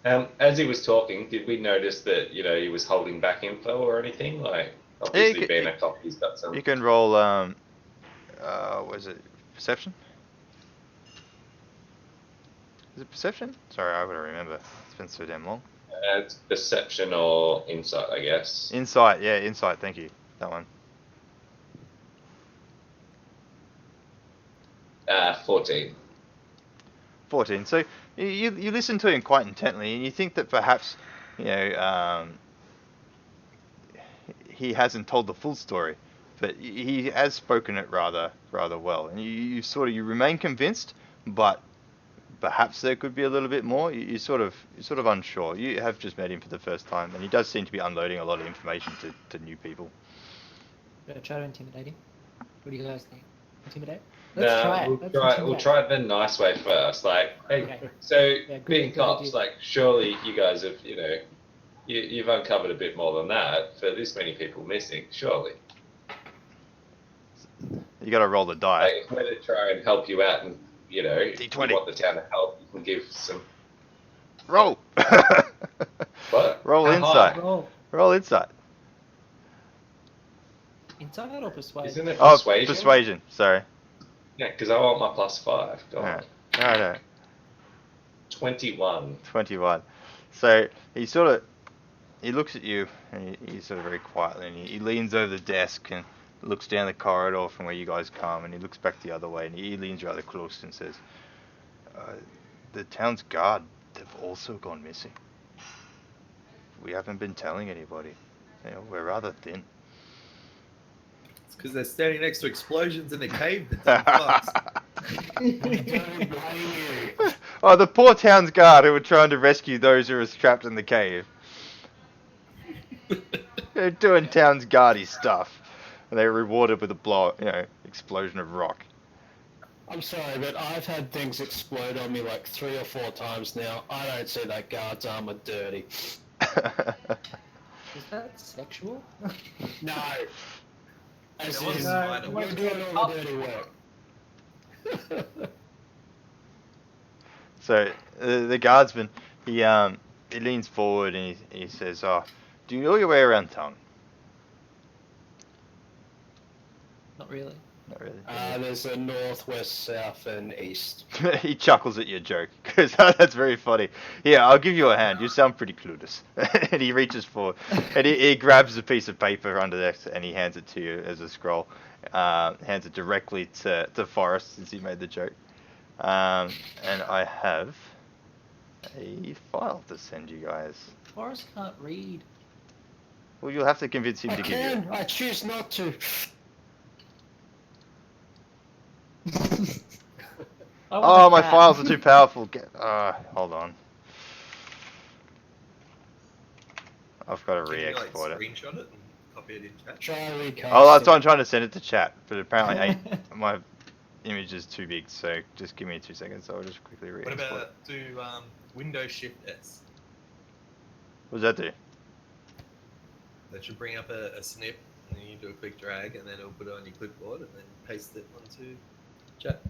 As he was talking, did we notice that he was holding back info or anything? Like, obviously, being a cop, he's got some. You can roll, what is it, perception? Is it perception? Sorry, I gotta remember. It's been so damn long. It's perception or insight, I guess. Insight, yeah, insight. Thank you. That one. 14. 14. So you listen to him quite intently, and you think that perhaps he hasn't told the full story, but he has spoken it rather well, and you remain convinced, but perhaps there could be a little bit more. You're sort of unsure. You have just met him for the first time, and he does seem to be unloading a lot of information to new people. Try to intimidate him. What do you guys think? Intimidate? No, Let's try it. Let's we'll intimidate. try it the nice way first. Like, hey, Okay. so good- being good cops, idea. like, surely you guys have, you've uncovered a bit more than that for this many people missing. Surely, You got to roll the die. like, if we're to try and help you out, and if you D20. want the town to help, you can give some. Roll. What? Roll How insight. high? Roll. Roll insight. Inside or persuade? Isn't it Oh, persuasion? persuasion. Sorry. Yeah, because I want my +5. God. Alright. No. 21. 21. So he looks at you, and he's sort of very quietly, and he leans over the desk and looks down the corridor from where you guys come, and he looks back the other way, and he leans rather close and says, the town's guard, they've also gone missing. We haven't been telling anybody. We're rather thin. It's because they're standing next to explosions in the cave. The dumb fucks. I don't blame you. Oh, the poor town's guard who were trying to rescue those who were trapped in the cave. They're doing town's guardy stuff, and they're rewarded with a explosion of rock. I'm sorry, but I've had things explode on me like 3 or 4 times now. I don't see that guard's armor dirty. Is that sexual? No. As It was in, fine. we're doing all the dirty work. So the guardsman, he leans forward and he says, "Oh, do you know your way around town?" Not really. Not really. There's a north, west, south, and east. He chuckles at your joke because that's very funny. Yeah, I'll give you a hand. You sound pretty clueless. And he reaches forward and he grabs a piece of paper under there and he hands it to you as a scroll. Hands it directly to Forrest since he made the joke. And I have a file to send you guys. Forrest can't read. Well, you'll have to convince him I to give you can. it. I choose not to. Oh, my files are too powerful. Hold on. I've got to Can you, re-export it. screenshot it and copy it in chat? Try recasting. Oh, that's why I'm trying to send it to chat, but apparently my image is too big, so just give me 2 seconds. So I'll just quickly What re-export. about do Windows Shift S? What does that do? That should bring up a snip, and then you do a quick drag, and then it'll put it on your clipboard, and then paste it onto chat.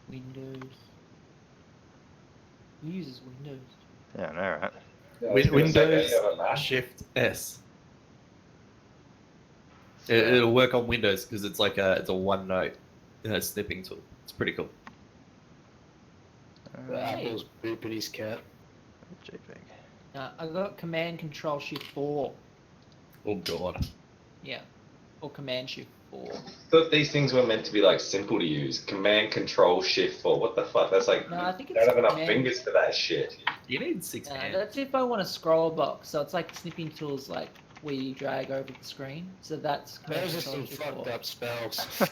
Windows. Who uses Windows? Yeah, I know, right? Yeah, I was gonna say, don't you have a Mac? Shift S. It'll work on Windows because it's like it's a one note snipping tool. It's pretty cool. Apple's booping his cat. JPEG. I got Command Control Shift 4. Oh god. Yeah. Or Command Shift 4. Thought these things were meant to be like simple to use. Command Control Shift 4. What the fuck? That's like No, I think don't it's have enough Command- fingers for that shit. You need 6 hands. That's if I want to scroll box. So it's like snipping tools like where you drag over the screen. So that's Command Those are Control some Shift fucked 4. up spells.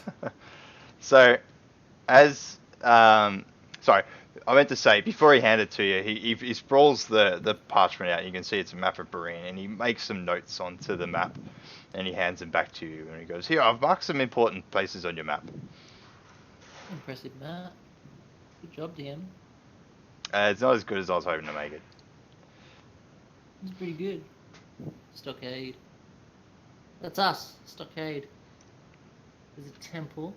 So, as sorry, I meant to say before he handed it to you, he sprawls the parchment out. You can see it's a map of Berein, and he makes some notes onto the map, and he hands them back to you. And he goes, "Here, I've marked some important places on your map." Impressive, Matt. Good job, DM. It's not as good as I was hoping to make it. It's pretty good. Stockade. That's us. Stockade. There's a temple.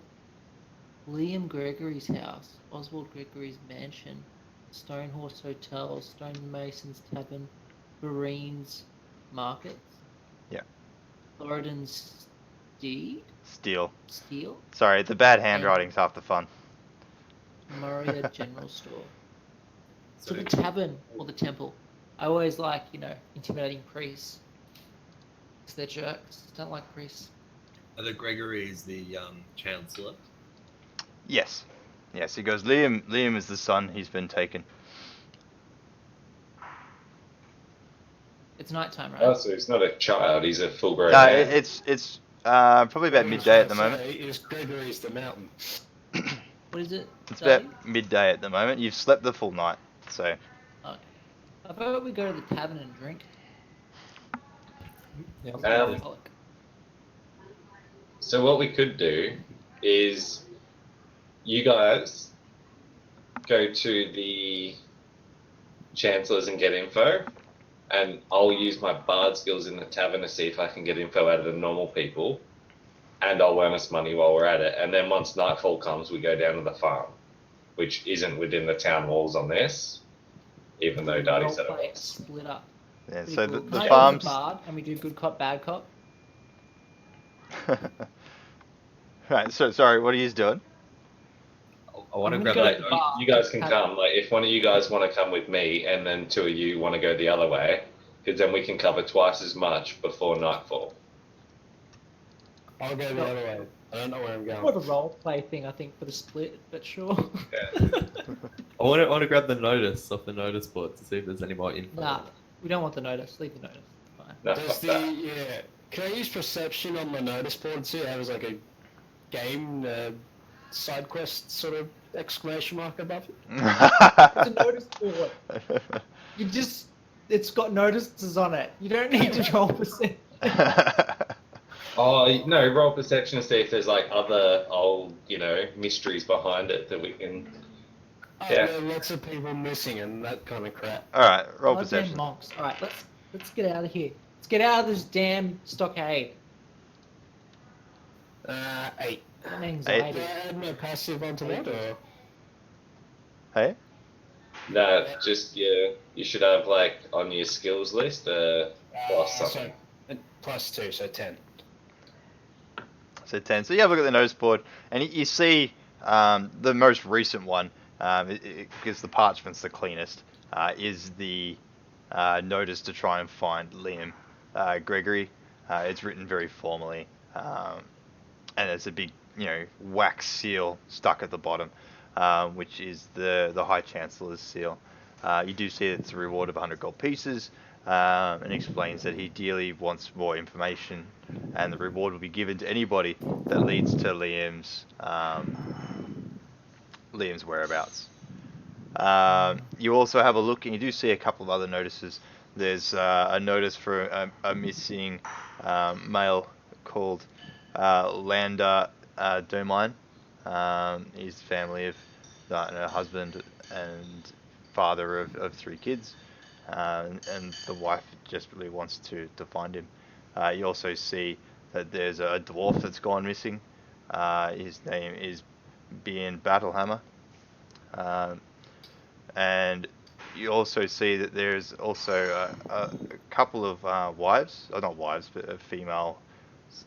Liam Gregory's house. Oswald Gregory's mansion. Stonehorse Hotel. Stonemason's Tavern. Berein's Markets. Yeah. Floridan's Steel. Steel. Sorry, the bad handwriting's half the fun. Moria General Store. So To the tavern or the temple. I always like, intimidating priests. Because they're jerks. Don't like priests. are the Gregory's the chancellor? Yes. Yes, he goes, Liam is the son, he's been taken. It's nighttime, right? Oh, so he's not a child. He's a full-grown No, man. it's probably about midday at the moment. Is Gregory's the mountain? What is it? It's Daddy? about midday at the moment. You've slept the full night, so Okay. I thought we go to the tavern and drink. Yeah, I'm Um, alcoholic. So what we could do is you guys go to the chancellors and get info, and I'll use my bard skills in the tavern to see if I can get info out of the normal people, and I'll earn us money while we're at it. And then once nightfall comes, we go down to the farm, which isn't within the town walls on this, even though Daddy Role said it play was. split up. yeah. Pretty So cool. the Can I go farms. to the bard and we do good cop, bad cop? Right. So sorry. What are you doing? I want to I'm grab gonna Like, go that. to the bar. you guys can Have- come. Like, if one of you guys want to come with me, and then two of you want to go the other way, because then we can cover twice as much before nightfall. I'll go the other way. I don't know where I'm More of going. a role play thing, I think, for the split, but sure. I want to grab the notice off the notice board to see if there's any more info. Nah, we don't want the notice. Leave the notice. Fine. No, Does fuck the that. yeah? Can I use perception on the notice board too? Have as like a game side quest sort of exclamation mark above it? It's a notice board. You just, it's got notices on it. You don't need to roll percent. Oh no, roll perception to see if there's like other old, mysteries behind it that we can. Oh, Yeah. there are lots of people missing and that kind of crap. All right. Roll Goddamn perception. monks. All right, let's get out of here. Let's get out of this damn stockade. 8. Got Do anxiety. I add my passive onto that or? Hey. No, just you should have like on your skills list plus something. So, +2, so 10. So 10. So you have a look at the notice board, and you see the most recent one, because the parchment's the cleanest, is the notice to try and find Liam Gregory. It's written very formally, and it's a big, wax seal stuck at the bottom, which is the High Chancellor's seal. You do see that it's a reward of 100 gold pieces, and explains that he dearly wants more information, and the reward will be given to anybody that leads to Liam's whereabouts. You also have a look, and you do see a couple of other notices. There's a notice for a missing male called Lander Domine. He's family of a husband and father of 3 kids, and the wife desperately wants to find him. You also see that there's a dwarf that's gone missing. His name is Berein Battlehammer. And you also see that there's also a couple of wives, or not wives, but a female,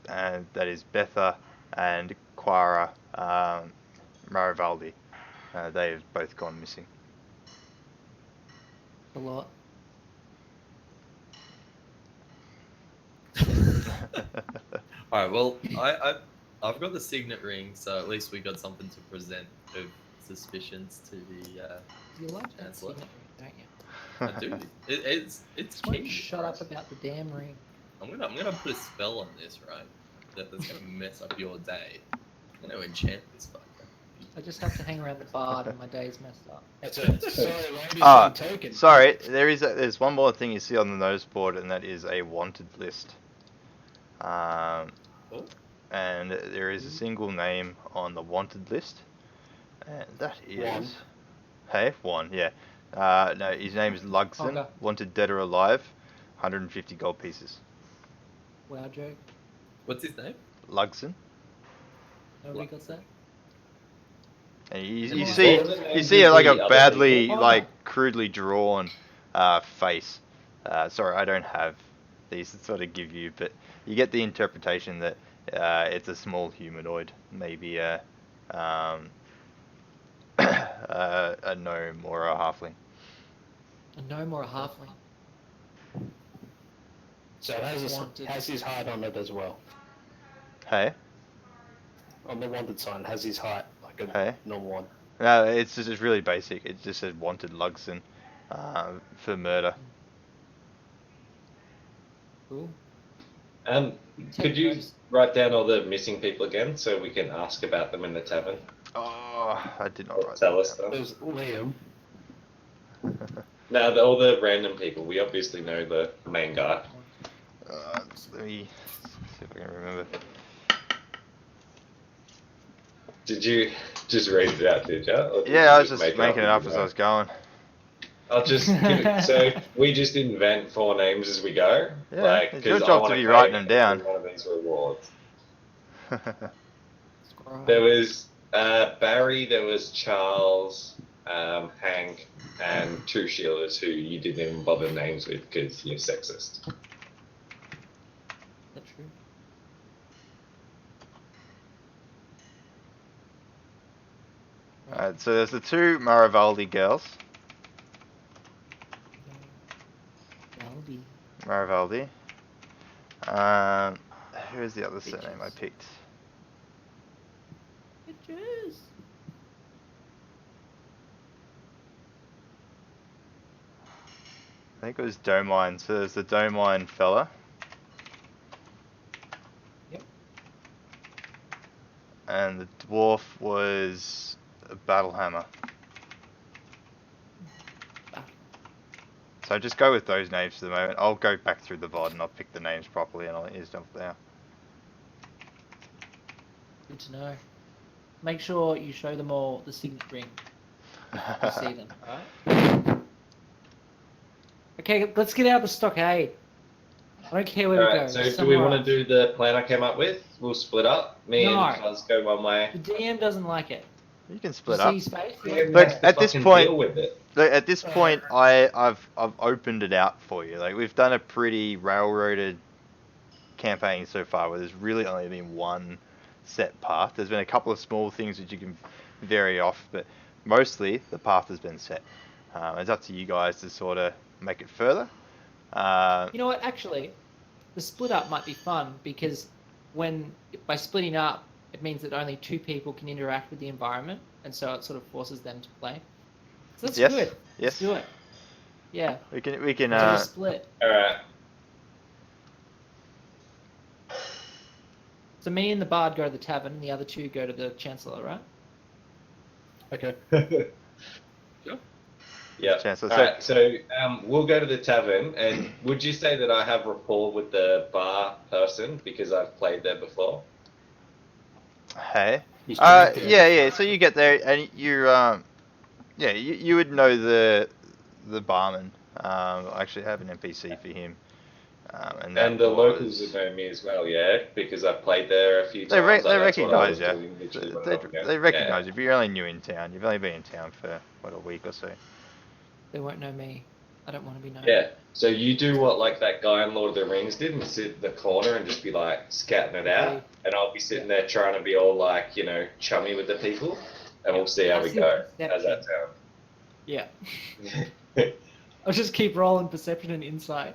and that is Betha and Quara Marivaldi. They have both gone missing. A lot. All right. Well, I've got the signet ring, so at least we got something to present of suspicions to the. You like that Chancellor. signet ring, don't you? I do. It's Just won't key. shut up about the damn ring. I'm gonna put a spell on this, right? That's gonna mess up your day. I'm gonna enchant this fucker. I just have to hang around the bar and my day's messed up. That's it. Sorry, ladies, Ah, I'm taken. sorry, there's one more thing you see on the notice board, and that is a wanted list. Oh. And there is a single name on the wanted list, and that is Juan. Hey, Juan, yeah. No, his name is Lugson. Okay. Wanted dead or alive, 150 gold pieces. Wow, joke. What's his name? Lugson. Nobody got that? And you What see was the name you see of like the a other badly people? like crudely drawn face. Sorry, I don't have these to sort of give you, but you get the interpretation that it's a small humanoid, maybe a gnome or a halfling. A gnome or a halfling? So it Wanted. has his height on it as well. Hey, On the wanted sign, it has his height, like a Hey. normal one. no, it's really basic. It just says wanted Lugson for murder. Cool. Could you write down all the missing people again so we can ask about them in the tavern? Oh, I did not write Tell that us down. stuff. There's Liam. Now, all the random people, we obviously know the main guy. Let me see if I can remember. Did you just read it out, did you? Or did Yeah, you I was just make making it up as I was going. I'll just give it. So we just invent 4 names as we go. Yeah, Like, it's your because I job want to be claim writing them down. every one of these rewards. Scribe. There was Barry, there was Charles, Hank, and 2 Sheilas who you didn't even bother names with because you're sexist. That's true. Alright, so there's the 2 Marivaldi girls. Valdi. Marivaldi. Who is the other surname I Bitches. picked? Bitches. I think it was Domine. So there's the Domine fella. Yep. And the dwarf was a Battlehammer. Ah, So just go with those names for the moment. I'll go back through the VOD and I'll pick the names properly and I'll let you know there. good to know. Make sure you show them all the signet ring. You see them, alright? Okay, let's get out of the stockade. I don't care where we go. Alright, so do we want to do the plan I came up with? We'll split up. Me No. and Fuzz go one way. The DM doesn't like it. You can You split see up. his face? DM Look, has to at this fucking point- deal with it. Look, at this point, I've opened it out for you. Like we've done a pretty railroaded campaign so far, where there's really only been one set path. There's been a couple of small things that you can vary off, but mostly the path has been set. It's up to you guys to sort of make it further. You know what? Actually, the split up might be fun because by splitting up, it means that only 2 people can interact with the environment, and so it sort of forces them to play. So that's Yes, good. yes. Let's do it. Yeah. We can So we split. Alright. So me and the bard go to the tavern, and the other 2 go to the chancellor, right? Okay. Yeah. Chancellor. Alright, so we'll go to the tavern, and would you say that I have rapport with the bar person because I've played there before? Hey. He's drank there Yeah. before. So you get there and you would know the barman. I actually have an NPC for him. And The locals would know me as well, yeah, because I've played there a few They times. Like, that's what I recognise was you. doing literally when I was They going. recognise you, but you're only new in town. You've only been in town for what, a week or so. They won't know me. I don't want to be known. Yeah. So you do what like that guy in Lord of the Rings did and sit in the corner and just be like scatting it out, Okay. and I'll be sitting there trying to be all like, you know, chummy with the people, and we'll see how we That's go. your How's that Yeah. sound? I'll just keep rolling perception and insight.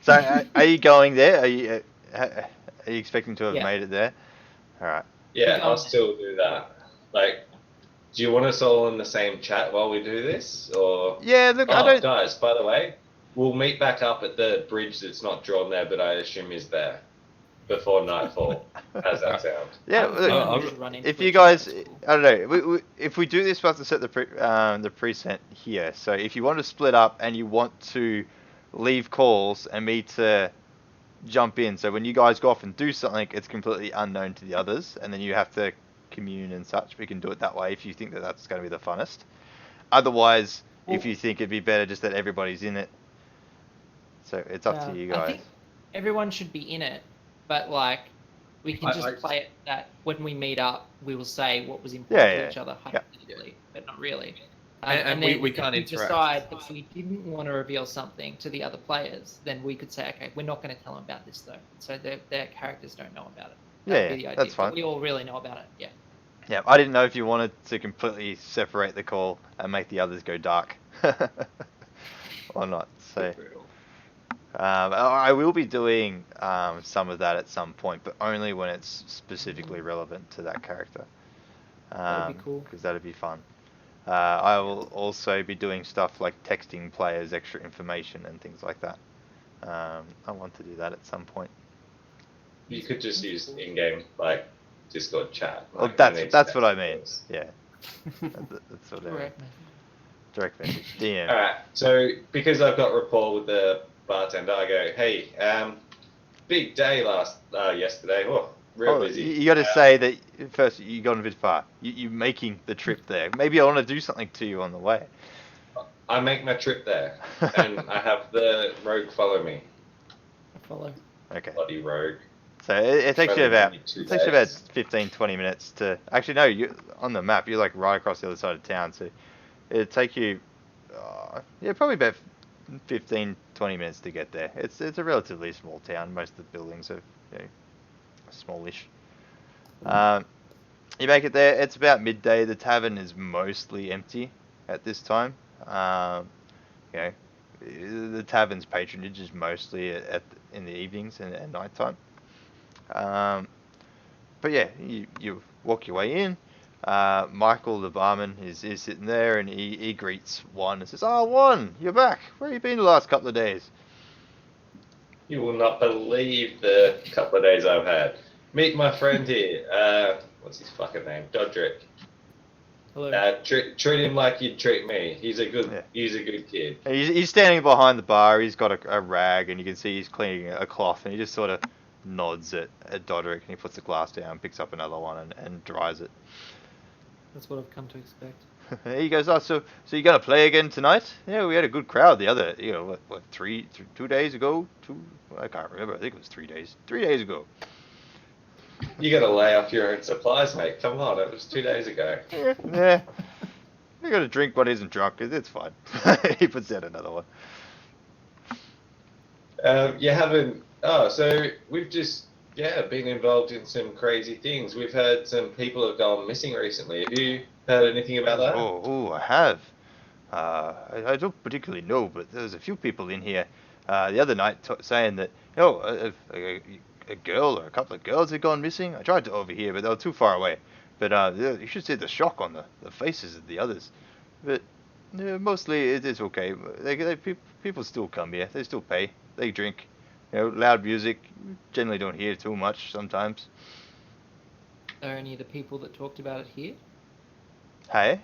So, are you going there? Are you expecting to have Yeah. made it there? All right. Yeah, Go I'll on. still do that. Like, do you want us all in the same chat while we do this, or? Yeah. Look, I Oh, don't. guys, by the way, we'll meet back up at the bridge that's not drawn there, but I assume is there before nightfall. How's that sound? Yeah. I have a Look, feeling we should run into if you each other, guys, that's cool. I don't know. If we do this, we have to set the preset here. So if you want to split up and you want to leave calls and me to jump in, so when you guys go off and do something, it's completely unknown to the others, and then you have to commune and such. We can do it that way if you think that that's going to be the funnest. Otherwise, if you think it'd be better just that everybody's in it, so it's up to you I guys. think everyone should be in it, but like we can just play it that when we meet up, we will say what was important to each other hypothetically, but not really. And then we if can't we interact. decide that we didn't want to reveal something to the other players, then we could say, okay, we're not going to tell them about this though, so their characters don't know about it. That'd be the idea. That's fine. But we all really know about it. Yeah. Yeah, I didn't know if you wanted to completely separate the call and make the others go dark or not. So I will be doing some of that at some point, but only when it's specifically relevant to that character. That'd be cool. Because that'd be fun. I will also be doing stuff like texting players extra information and things like that. I want to do that at some point. You could just use in-game, like, Discord chat. Well, Like, I need to that's what I text mean. this. Yeah, that's what I mean. Correct. Direct message, DM. All right. So because I've got rapport with the bartender, I go, "Hey, big day yesterday. Oh, real busy. You got to say that first. You got a bit far. You're making the trip there. Maybe I want to do something to you on the way. I make my trip there, and I have the rogue follow me. Follow. Okay. Bloody rogue. So it takes you Travel about 22 about days. 15, 20 minutes to actually no. You on the map. You're like right across the other side of town. So it'd take you, probably about 15, 20 minutes to get there. It's a relatively small town. Most of the buildings are smallish. You make it there. It's about midday. The tavern is mostly empty at this time. The tavern's patronage is mostly in the evenings and at night time. But yeah, you walk your way in. Michael, the barman, is sitting there, and he greets Juan and says, "Oh, Juan, you're back. Where have you been the last couple of days?" You will not believe the couple of days I've had. Meet my friend here. What's his fucking name? Dodrick. Hello. Treat him like you'd treat me. He's a good kid. And he's standing behind the bar. He's got a rag, and you can see he's cleaning a cloth, and he just sort of nods at Dodrick, and he puts the glass down, picks up another one, and dries it. That's what I've come to expect. He goes, "Oh, so you're gonna play again tonight?" Yeah, we had a good crowd the other, 2 days ago? I can't remember. I think it was 3 days. 3 days ago. You got to lay off your own supplies, mate. Come on, it was 2 days ago. Yeah. You got to drink what isn't drunk. It's fine. He puts out another one. You haven't. Oh, so we've just been involved in some crazy things. We've had some people have gone missing recently. Have you heard anything about that? I have. I don't particularly know, but there's a few people in here the other night saying that a girl or a couple of girls had gone missing. I tried to overhear, but they were too far away. But you should see the shock on the faces of the others. But mostly it is okay. People still come here. They still pay. They drink. Loud music. Generally don't hear too much sometimes. Are any of the people that talked about it here? Hey?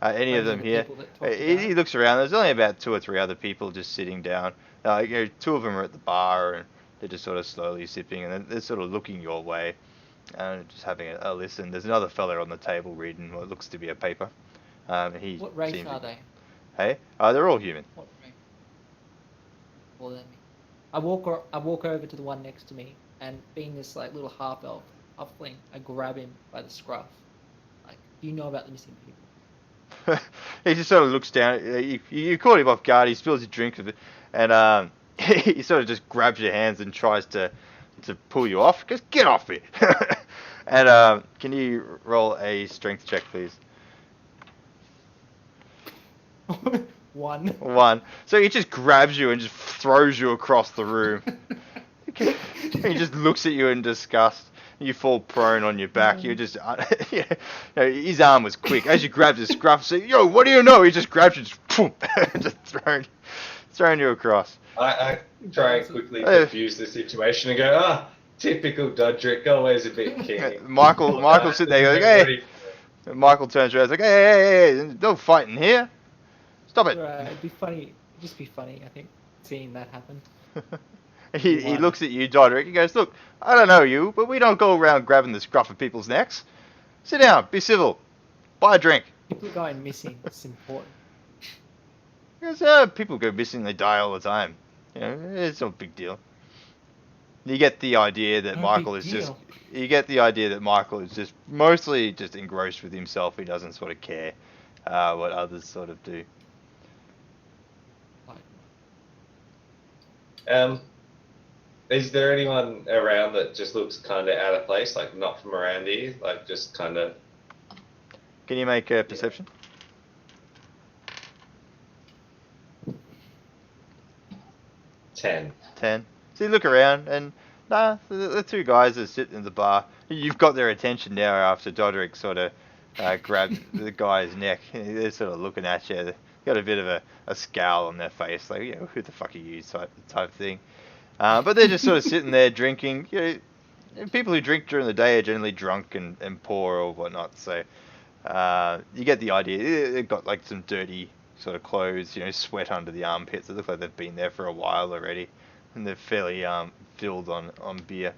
Any of them here? He looks around. There's only about 2 or 3 other people just sitting down. 2 of them are at the bar, and they're just sort of slowly sipping, and they're sort of looking your way, and just having a listen. There's another fella on the table reading what looks to be a paper. What race are they? Hey? They're all human. What race? More than me. I walk over to the one next to me, and being this like little half elf, halfling, I grab him by the scruff. Like, do you know about the missing people? He just sort of looks down. You caught him off guard. He spills your drink of it, and he sort of just grabs your hands and tries to pull you off. Just get off me. And can you roll a strength check, please? 1. So he just grabs you and just throws you across the room. He just looks at you in disgust. You fall prone on your back. You just, his arm was quick. As you grabbed his scruff, say, "Yo, what do you know?" He just grabs you, just throwing you across. I try and quickly diffuse the situation and go, typical Dodrick, always a bit king. Michael sit there, goes, "Hey." Michael turns around, like, "Hey, no fighting here. Stop it." Right, it'd be funny. It'd just be funny, I think, seeing that happen. He looks at you, Dodrick. He goes, "Look, I don't know you, but we don't go around grabbing the scruff of people's necks. Sit down, be civil, buy a drink." People going missing. It's important. He goes, "People go missing, they die all the time. It's no big deal." You get the idea that Michael is just. You get the idea that Michael is just mostly just engrossed with himself. He doesn't sort of care what others sort of do. Is there anyone around that just looks kind of out of place, like not from around here, like just kind of? Can you make a perception? 10. 10. So you look around, and the 2 guys that sit in the bar, you've got their attention now after Dodrick sort of grabbed the guy's neck. They're sort of looking at you. They've got a bit of a scowl on their face, like, who the fuck are you type thing. But they're just sort of sitting there drinking. people who drink during the day are generally drunk and poor or whatnot. So you get the idea. They've got like some dirty sort of clothes, sweat under the armpits. It looks like they've been there for a while already, and they're fairly filled on beer.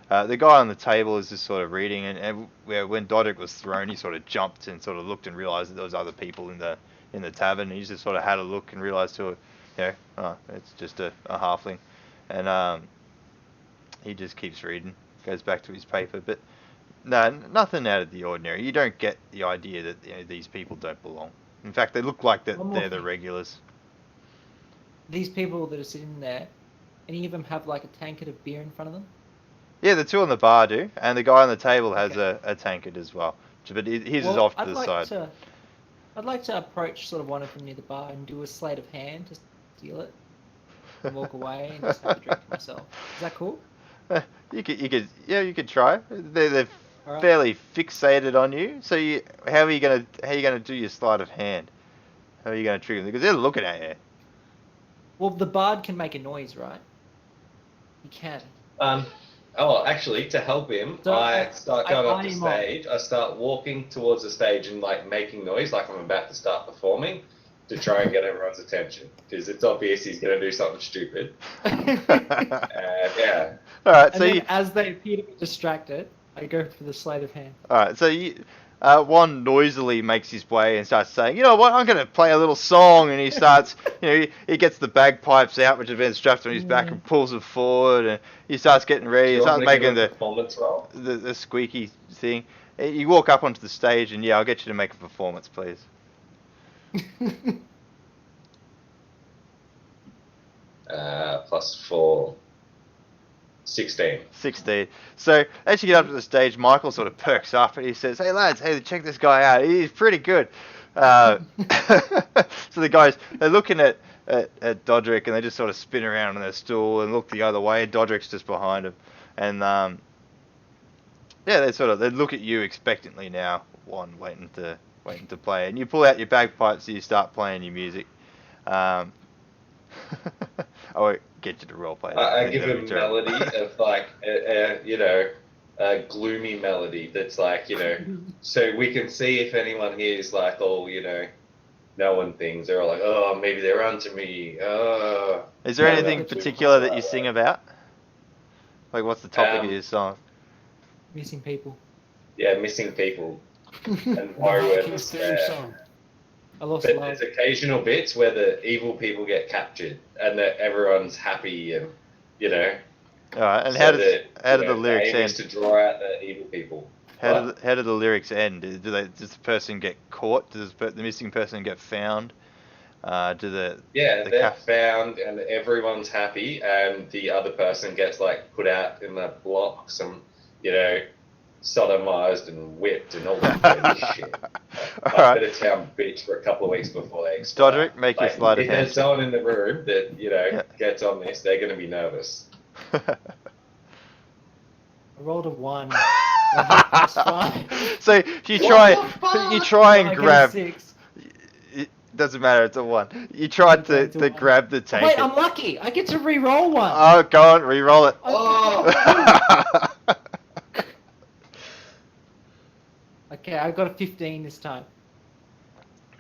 The guy on the table is just sort of reading, and when Dodrick was thrown, he sort of jumped and sort of looked and realised that there was other people in the tavern. And he just sort of had a look and realised it's just a halfling, and he just keeps reading, goes back to his paper. But no, nothing out of the ordinary. You don't get the idea that these people don't belong. In fact, they look like that they're the regulars. These people that are sitting there, any of them have like a tankard of beer in front of them? Yeah, the two on the bar do, and the guy on the table has a tankard as well. But his is off to the side. I'd like to approach sort of one of them near the bar and do a sleight of hand to steal it, and walk away and just have a drink myself. Is that cool? You could try. They're Alright. fairly fixated on you. So how are you gonna do your sleight of hand? How are you gonna trigger them? Because they're looking at you. Well, the bard can make a noise, right? He can. Actually, to help him, So I start going I up the eye him up. stage. I start walking towards the stage and like making noise, like I'm about to start performing, to try and get everyone's attention. Because it's obvious he's going to do something stupid. Yeah. All right. And So then as they appear to be distracted, I go for the sleight of hand. all right. So one noisily makes his way and starts saying, "You know what? I'm going to play a little song." And he starts, he gets the bagpipes out, which have been strapped on his back, and pulls them forward, and he starts getting ready. He Do you want starts me to give making a performance roll? the squeaky thing. You walk up onto the stage, and I'll get you to make a performance, please. +4. 16. 16. So as you get up to the stage, Michael sort of perks up and he says, "Hey lads, check this guy out. He's pretty good." So the guys, they're looking at Dodrick and they just sort of spin around on their stool and look the other way. Dodrick's just behind him, and they look at you expectantly now, one waiting to play, and you pull out your bagpipes and you start playing your music. I won't get you to roleplay. I give him melody of like a gloomy melody that's like so we can see if anyone here is like knowing things. They're all like, oh, maybe they're onto me. Is there No, anything no. particular that you sing about? Like, what's the topic of your song? Missing people. Yeah, missing people and The woe and Vikings theme despair. song. I lost But love. there's occasional bits where the evil people get captured and that everyone's happy and All right, and so how did the the lyrics aim is end? to draw out the evil people. How do the lyrics end? Does the person get caught? Does the missing person get found? Yeah, they're cast- found and everyone's happy, and the other person gets like put out in the blocks and sodomized and whipped and all that dirty shit. All Like right. bit of town bitch for a couple of weeks before they explode. Dodrick, make your Like, sleight of if hand. there's someone in the room that Yeah. gets on this, they're going to be nervous. I rolled a 1. That's fine. So you try and I get a grab. 6. It doesn't matter. It's a 1. You tried Okay, it's a to 1. grab the tank. Wait, I'm lucky. I get to re-roll 1. Oh, go on, re-roll it. Oh! Okay, I got a 15 this time.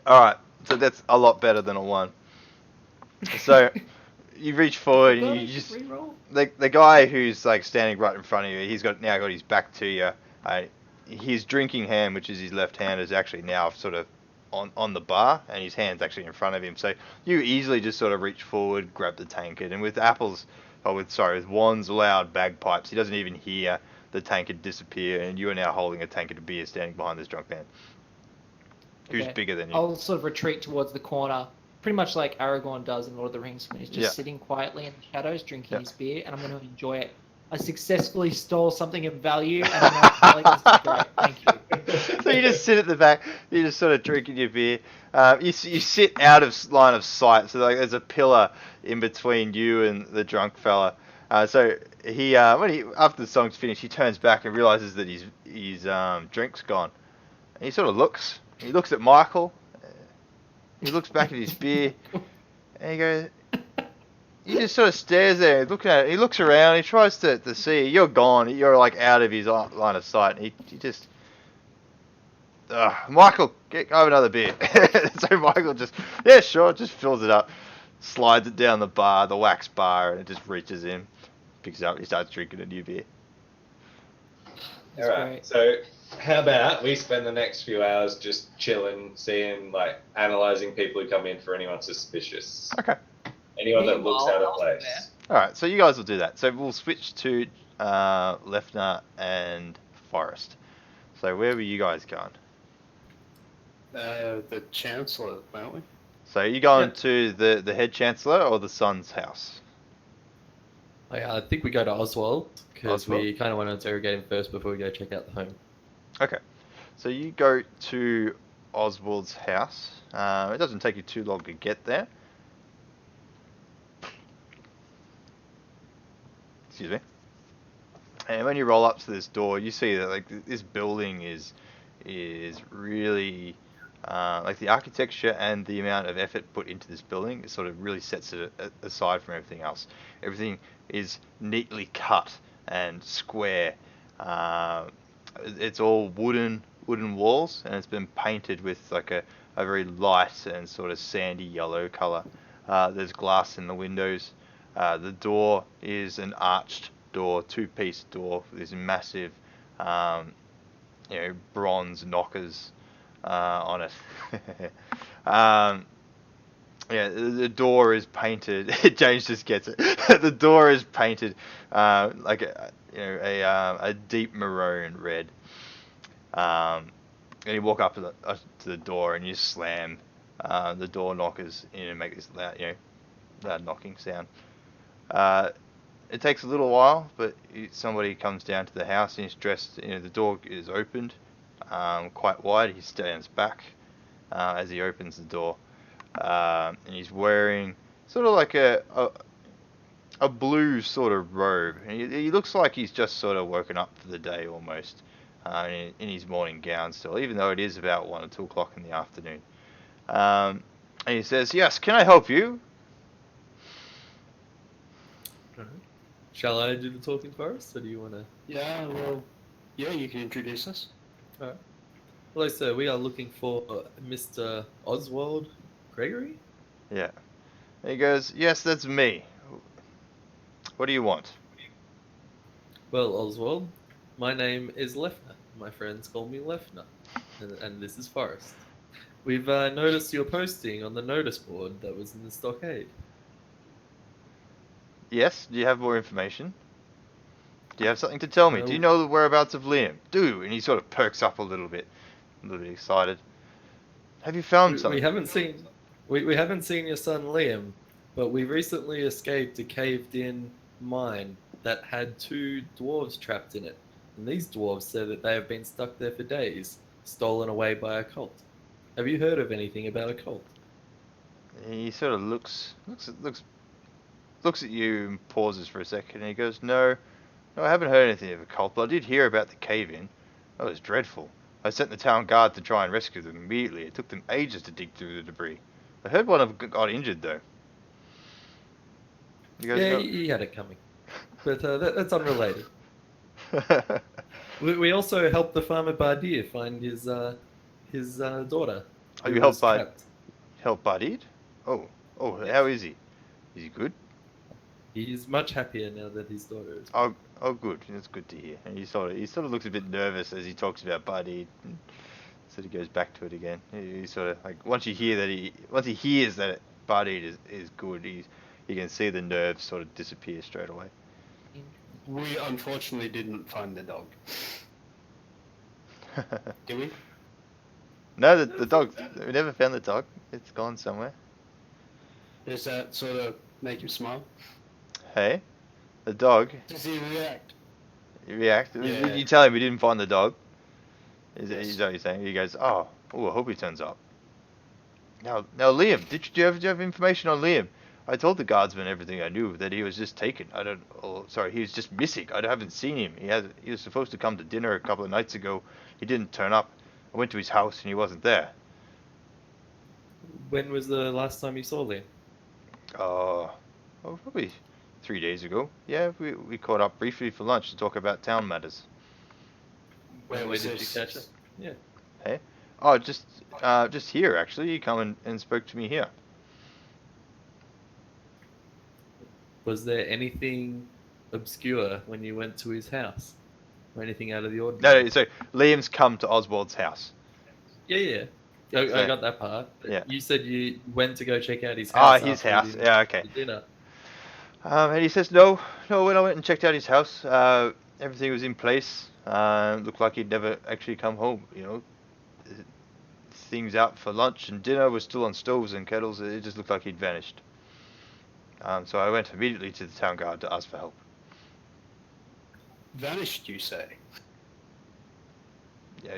All right, so that's a lot better than a 1. So you reach forward and you just re-roll. the guy who's like standing right in front of you. He's now got his back to you. His drinking hand, which is his left hand, is actually now sort of on the bar, and his hand's actually in front of him. So you easily just sort of reach forward, grab the tankard, and with Juan's loud bagpipes, he doesn't even hear the tankard disappear, and you are now holding a tankard of beer standing behind this drunk man, who's Okay. bigger than you. I'll sort of retreat towards the corner, pretty much like Aragorn does in Lord of the Rings when he's just Yeah. sitting quietly in the shadows drinking Yeah. his beer, and I'm going to enjoy it. I successfully stole something of value, and I'm like, this is great. Thank you. So you just sit at the back, you just sort of drinking your beer. You sit out of line of sight, so like there's a pillar in between you and the drunk fella. So he after the song's finished, he turns back and realizes that his drink's gone. And he sort of looks. He looks at Michael. He looks back at his beer, and he goes, he just sort of stares there, looking at it. He looks around. He tries to see you. You're gone. You're like out of his line of sight. And he just, Michael, have another beer. So Michael just, yeah, sure, just fills it up, slides it down the wax bar, and it just reaches in, picks it up. He starts drinking a new beer. That's All right. great. So how about we spend the next few hours just chilling, seeing, like, analyzing people who come in for anyone suspicious. Okay. Anyone that looks Meanwhile, out of elsewhere- place. All right. So you guys will do that. So we'll switch to Lefner and Forrest. So where were you guys going? The Chancellor, aren't we? So you going Yep. to the head chancellor or the son's house? I think we go to Oswald because Oswald? we kind of want to interrogate him first before we go check out the home. Okay. So you go to Oswald's house. It doesn't take you too long to get there. Excuse me. And when you roll up to this door, you see that like this building is really like the architecture and the amount of effort put into this building. It sort of really sets it aside from everything else. Everything is neatly cut and square. It's all wooden walls, and it's been painted with like a very light and sort of sandy yellow color. There's glass in the windows. The door is an arched door, two-piece door with these massive, bronze knockers on it. Yeah, the door is painted. James just gets it. The door is painted like a deep maroon red. And you walk up to the door and you slam the door knockers in and make this loud knocking sound. It takes a little while, but somebody comes down to the house and he's dressed. The door is opened quite wide. He stands back as he opens the door, and he's wearing sort of like a blue sort of robe. And he looks like he's just sort of woken up for the day almost, in his morning gown still, even though it is about 1 or 2 o'clock in the afternoon. And he says, "Yes, can I help you?" Shall I do the talking first, or do you want to? Yeah, well, yeah, you can introduce us. Alright. Hello, sir. We are looking for Mr. Oswald Gregory. Yeah. And he goes, "Yes, that's me. What do you want?" Well, Oswald, my name is Lefner. My friends call me Lefner, and this is Forrest. We've noticed your posting on the notice board that was in the stockade. Yes, do you have more information? Do you have something to tell me? Do you know the whereabouts of Liam? Do, and he sort of perks up a little bit excited. Have you found something? We haven't seen your son Liam, but we recently escaped a caved-in mine that had 2 dwarves trapped in it, and these dwarves said that they have been stuck there for days, stolen away by a cult. Have you heard of anything about a cult? He sort of looks at you and pauses for a second, and he goes, No, I haven't heard anything of a cult, but I did hear about the cave-in. That was dreadful. I sent the town guard to try and rescue them immediately. It took them ages to dig through the debris. I heard one of them got injured, though. He goes, Yeah, "No." he had it coming, but that's unrelated. We also helped the farmer Bardir find his daughter. Oh, who you was helped trapped. Help Buddy? Oh, how is he? Is he good? He's much happier now that his daughter is. Oh, good. That's good to hear. And he sort of looks a bit nervous as he talks about Buddy. So he goes back to it again. He sort of like once he hears that Buddy is good, you can see the nerves sort of disappear straight away. We unfortunately didn't find the dog. Did we? No, the dog. We never found the dog. It's gone somewhere. Does that sort of make you smile? Hey, the dog. Does he react? You react. Yeah. You tell him we didn't find the dog. Is Yes. that what you're saying? He goes, I hope he turns up. Now, Liam, do you have information on Liam? I told the guardsman everything I knew, that he was just taken. He was just missing. I haven't seen him. He was supposed to come to dinner a couple of nights ago. He didn't turn up. I went to his house and he wasn't there. When was the last time you saw Liam? Oh, probably 3 days ago. Yeah, we caught up briefly for lunch to talk about town matters. Where Where was did you this? catch up? Yeah. Hey? Oh, just here actually. You come and spoke to me here. Was there anything obscure when you went to his house? Or anything out of the ordinary? No, so Liam's come to Oswald's house. Yeah. I So- got that part. But yeah. You said you went to go check out his Ah, house. his after house. he'd Yeah, okay. invited you to dinner. And he says, no, when I went and checked out his house, everything was in place. Looked like he'd never actually come home, Things out for lunch and dinner were still on stoves and kettles. It just looked like he'd vanished. So I went immediately to the town guard to ask for help. Vanished, you say?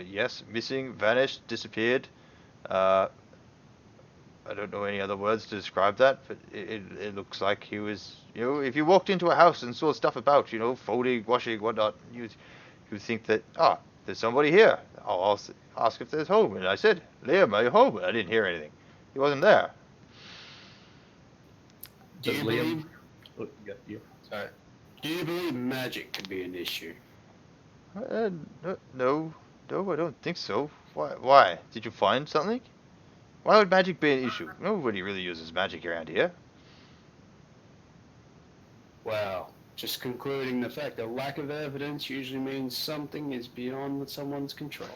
Yes, missing, vanished, disappeared. I don't know any other words to describe that, but it looks like he was, if you walked into a house and saw stuff about, folding, washing, whatnot, you would think that, there's somebody here. I'll ask if there's home. And I said, Liam, are you home? And I didn't hear anything. He wasn't there. Do Does you Liam? believe? Yeah. Sorry. Do you believe magic could be an issue? No, I don't think so. Why? Did you find something? Why would magic be an issue? Nobody really uses magic around here. Well, just concluding the fact that lack of evidence usually means something is beyond someone's control.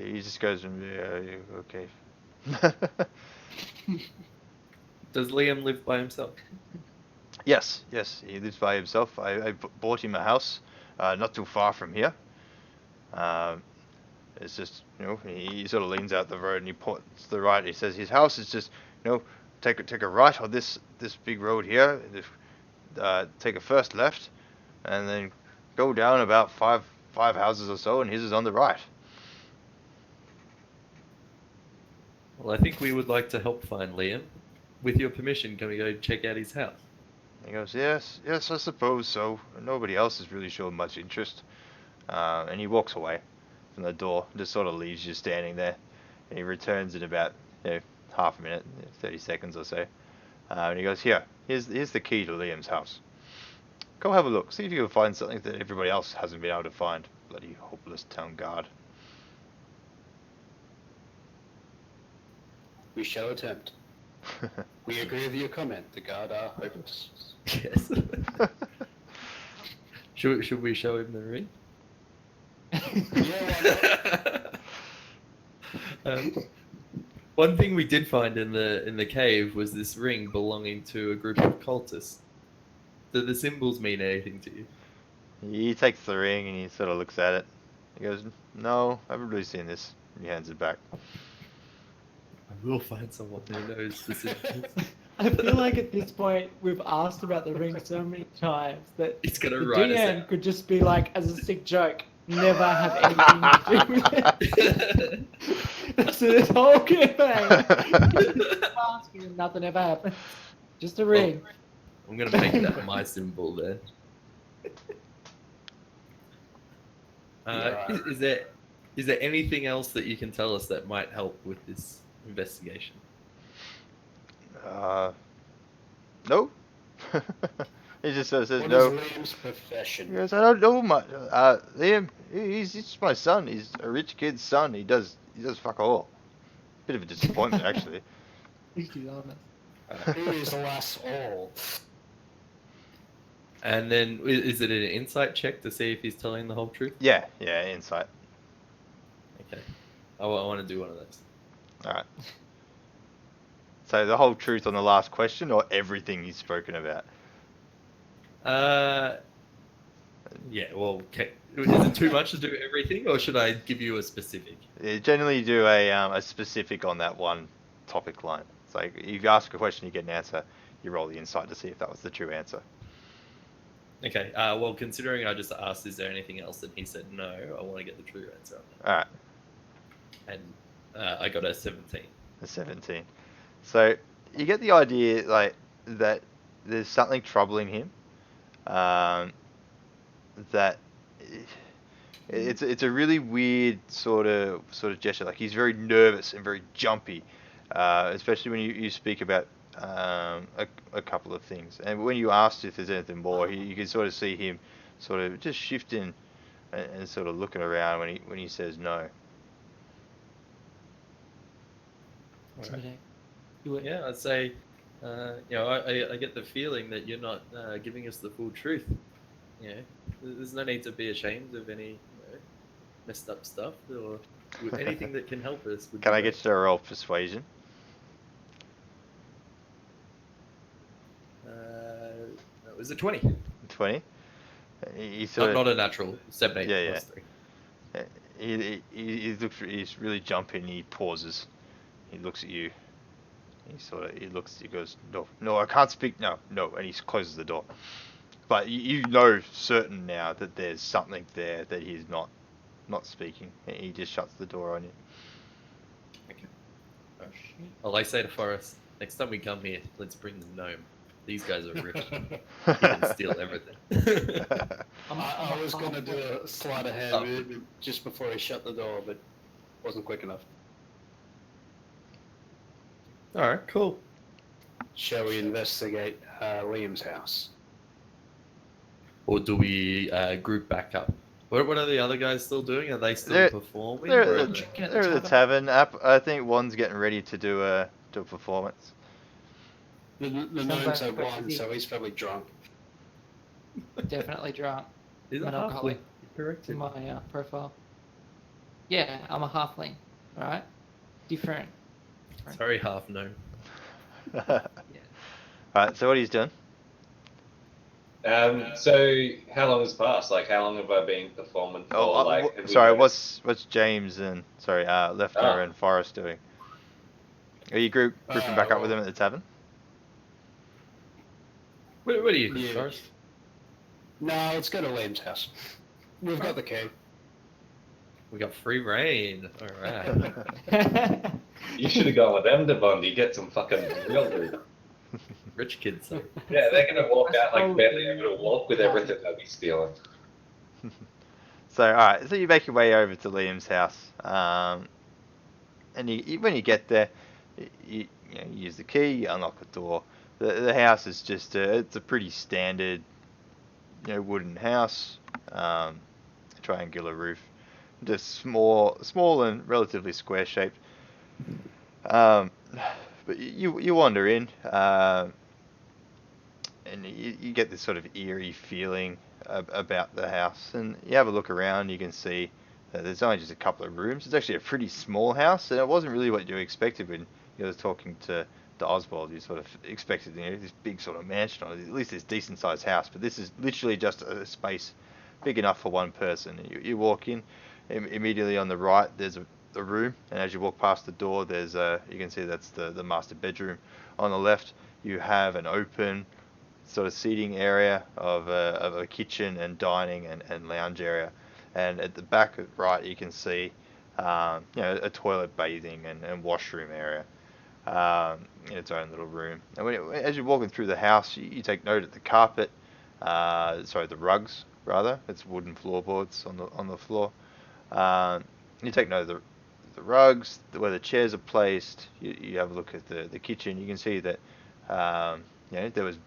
He just goes, yeah, okay. Does Liam live by himself? Yes, he lives by himself. I bought him a house, not too far from here. It's just, he sort of leans out the road and he points to the right. He says his house is just, take a right on this big road here. Take a first left, and then go down about five houses or so, and his is on the right. Well, I think we would like to help find Liam. With your permission, can we go check out his house? He goes, yes, I suppose so. Nobody else has really shown much interest. And he walks away from the door, just sort of leaves you standing there. And he returns in about half a minute, 30 seconds or so. And he goes, here's the key to Liam's house. Go have a look. See if you can find something that everybody else hasn't been able to find. Bloody hopeless town guard. We shall attempt. We agree with your comment. The guard are hopeless. Yes. Should we show him the ring? Yeah, One thing we did find in the cave was this ring belonging to a group of cultists. Do the symbols mean anything to you? He takes the ring and he sort of looks at it. He goes, no, I haven't really seen this. And he hands it back. I will find someone who knows the symbols. I feel like at this point we've asked about the ring so many times that He's gonna the write us DM out. could just be like, as a sick joke, never have anything to do with it. That's this whole campaign. Asking and nothing ever happens. Just a ring. I'm gonna make that my symbol then. Yeah. Is there anything else that you can tell us that might help with this investigation? No. He just sort of says What no. is Liam's profession? He goes, I don't know much. Liam, he's just my son. He's a rich kid's son. He does fuck all. Bit of a disappointment, actually. He's honest. Who is alas all? And then is it an insight check to see if he's telling the whole truth? Yeah, insight. Okay. I want to do one of those. All right. So the whole truth on the last question, or everything he's spoken about? Yeah, well, okay. Is it too much to do everything, or should I give you a specific? Yeah, generally you do a specific on that one topic line. It's like if you ask a question, you get an answer. You roll the insight to see if that was the true answer. Okay, well, considering I just asked, is there anything else, and he said no, I want to get the true answer. All right. And I got a 17. A 17. So you get the idea like that there's something troubling him. That it's a really weird sort of gesture. Like he's very nervous and very jumpy, especially when you speak about a couple of things. And when you asked if there's anything more, you can sort of see him sort of just shifting and sort of looking around when he says no. Alright. Intimidate. Do it. Yeah, I'd say, I get the feeling that you're not giving us the full truth. You know, there's no need to be ashamed of any messed up stuff or anything that can help us. Can I get you to roll persuasion? That was a 20. 20. He sort of, Not a natural. 7, 8 Yeah, plus 3. he looks. He's really jumping. He pauses. He looks at you. He looks. He goes, no, I can't speak. No, and he closes the door. But you know certain now that there's something there that he's not speaking. He just shuts the door on you. Okay. Well, I say to Forrest, next time we come here, let's bring the gnome. These guys are rich. He can steal everything. I was going to do a sleight of hand move just before he shut the door, but wasn't quick enough. All right, cool. Shall we investigate Liam's house? Or do we group back up? What are the other guys still doing? Are they still They're- performing? They're or are at they- Chicken at they're at the tavern. I think one's getting ready to do a performance. The Sounds gnome's like have won, crazy. so he's probably drunk. Definitely drunk. He's a I'm an alcoholic. halfling. Correct. In my profile. Yeah, I'm a halfling. Alright? Different. Sorry, half gnome. Alright, so what he's doing? So how long has passed? Like, how long have I been performing for? Have we Sorry, noticed- what's James and Lefner and Forrest doing? Are you grouping back up with them at the tavern? What do you think, Yeah. Forrest? No, let's go to Liam's house. We've got the key. We got free reign. All right. You should have gone with them to Bondi. Get some fucking real loot. Rich kids. So. Yeah, they're gonna walk out like barely able to walk with everything they'll be stealing. So alright, so you make your way over to Liam's house, and when you get there, you use the key, you unlock the door. The house is just it's a pretty standard, wooden house, triangular roof, just small and relatively square shaped. But you wander in, and you get this sort of eerie feeling about the house, and you have a look around. You can see that there's only just a couple of rooms. It's actually a pretty small house, and it wasn't really what you expected when you were talking to Oswald. You sort of expected this big sort of mansion, or at least this decent sized house, but this is literally just a space big enough for one person. You walk in, immediately on the right there's a room, and as you walk past the door there's you can see that's the master bedroom. On the left you have an open sort of seating area of a kitchen and dining and lounge area, and at the back right you can see a toilet, bathing and washroom area in its own little room. And as you're walking through the house, you take note of the carpet, the rugs rather. It's wooden floorboards on the floor. You take note of the rugs, where the chairs are placed. You have a look at the kitchen. You can see that there was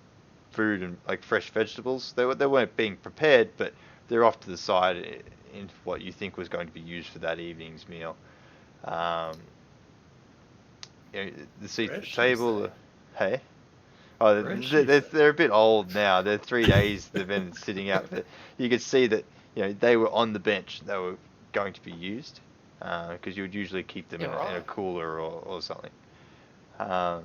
food and like fresh vegetables. They weren't being prepared, but they're off to the side in what you think was going to be used for that evening's meal. The seats at the table. Hey. Oh, they're a bit old now. They're 3 days they've been sitting out, but you could see that they were on the bench. They were going to be used because you would usually keep them in a cooler or something. Yeah.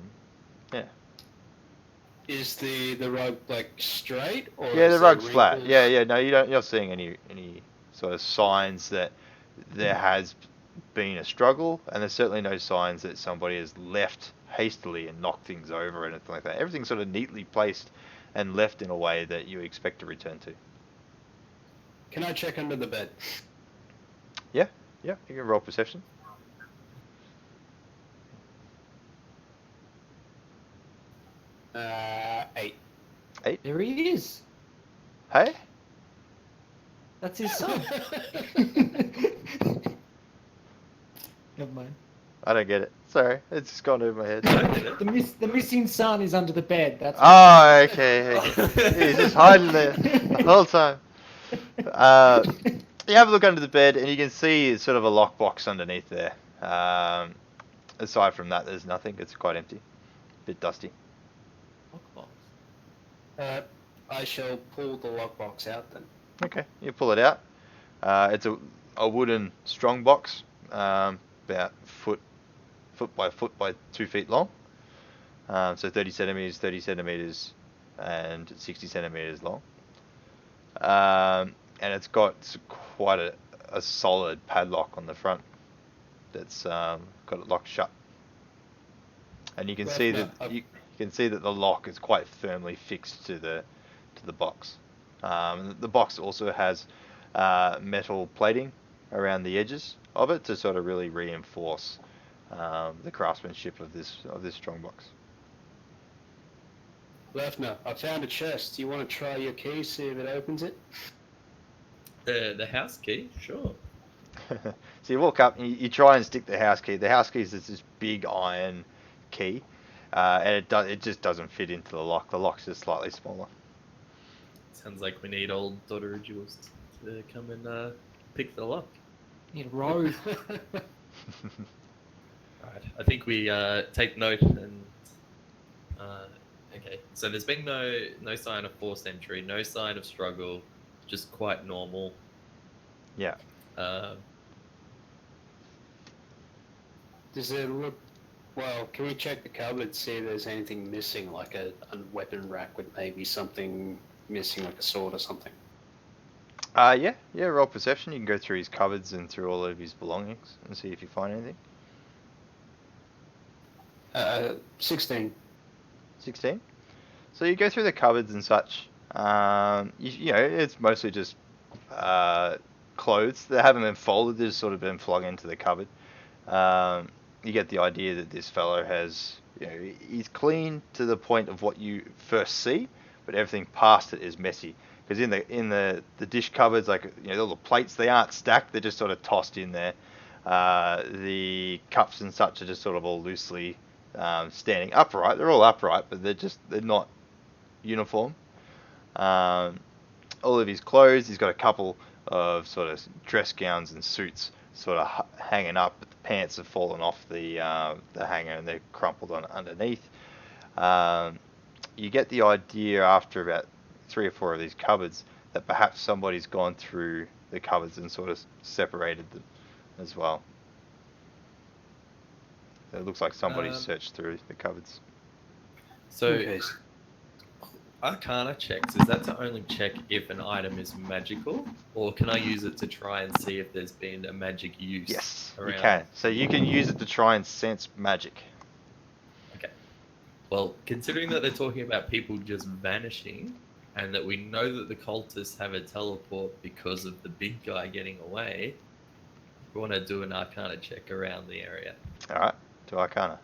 Is the rug like straight or? Yeah, the is rug's there flat. wrinkles? Yeah. No, you're not seeing any sort of signs that there has been a struggle, and there's certainly no signs that somebody has left hastily and knocked things over or anything like that. Everything's sort of neatly placed and left in a way that you expect to return to. Can I check under the bed? Yeah, you can roll perception. 8. There he is. Hey? That's his son. Never mind. I don't get it. Sorry, it's just gone over my head. The missing son is under the bed. That's. Oh, okay. He's just hiding there the whole time. You have a look under the bed, and you can see sort of a lockbox underneath there. Aside from that, there's nothing. It's quite empty. Bit dusty. Lockbox. I shall pull the lockbox out then. Okay, you pull it out. It's a wooden strong box, about foot by 2 feet long. So 30 centimeters, and 60 centimeters long. And it's got quite a solid padlock on the front that's got it locked shut. And you can see that you can see that the lock is quite firmly fixed to the box. The box also has metal plating around the edges of it to sort of really reinforce the craftsmanship of this strong box. Lefner, I found a chest. Do you want to try your key, see if it opens it? The house key, sure. So you walk up and you try and stick the house key. The house key is this big iron key, and it just doesn't fit into the lock. The lock's just slightly smaller. Sounds like we need old Daughter of Jules to come and pick the lock. Need a row. Right. I think we take note and okay. So there's been no sign of forced entry, no sign of struggle, just quite normal. Yeah. Does it look... Well, can we check the cupboard, see if there's anything missing, like a weapon rack with maybe something missing, like a sword or something? Yeah, roll perception. You can go through his cupboards and through all of his belongings and see if you find anything. 16. 16. So you go through the cupboards and such. You know, it's mostly just clothes that haven't been folded. They've just sort of been flung into the cupboard. You get the idea that this fellow has, you know, he's clean to the point of what you first see, but everything past it is messy. Because in the dish cupboards, like, you know, all the plates, they aren't stacked. They're just sort of tossed in there. The cups and such are just sort of all loosely standing upright. They're all upright, but they're not uniform. All of his clothes, he's got a couple of sort of dress gowns and suits sort of hanging up, but the pants have fallen off the hanger and they're crumpled on underneath. You get the idea after about 3 or 4 of these cupboards that perhaps somebody's gone through the cupboards and sort of separated them as well. So it looks like somebody's searched through the cupboards. So Okay. Arcana checks, is that to only check if an item is magical, or can I use it to try and see if there's been a magic use? Yes, around? you can. So you can use it to try and sense magic. Okay. Well, considering that they're talking about people just vanishing, and that we know that the cultists have a teleport because of the big guy getting away, we want to do an Arcana check around the area. Alright, to Arcana.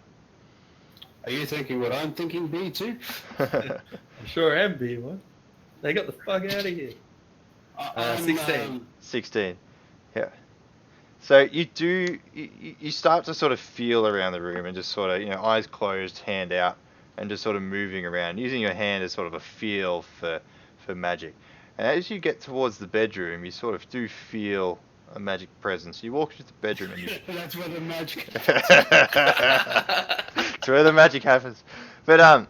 Are you thinking what I'm thinking, B2? I sure am, B1. They got the fuck out of here. 16. 16. Yeah. So you start to sort of feel around the room and just sort of, you know, eyes closed, hand out, and just sort of moving around, using your hand as sort of a feel for magic. And as you get towards the bedroom, you sort of do feel a magic presence. You walk through the bedroom and you... That's where the magic... It's where the magic happens. But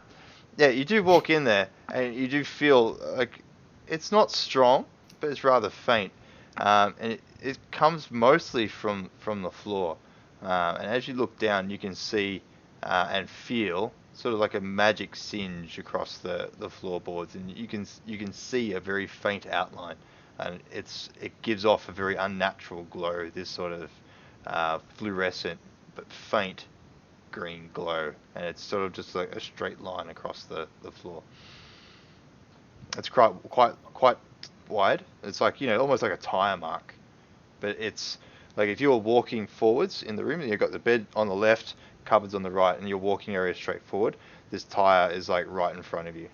yeah, you do walk in there and you do feel like it's not strong, but it's rather faint. And it comes mostly from the floor. And as you look down, you can see and feel sort of like a magic singe across the floorboards, and you can see a very faint outline, and it gives off a very unnatural glow. This sort of fluorescent but faint green glow, and it's sort of just like a straight line across the floor. It's quite wide. It's like, you know, almost like a tire mark, but it's like if you were walking forwards in the room and you've got the bed on the left, cupboards on the right, and your walking area straight forward, this tire is like right in front of you.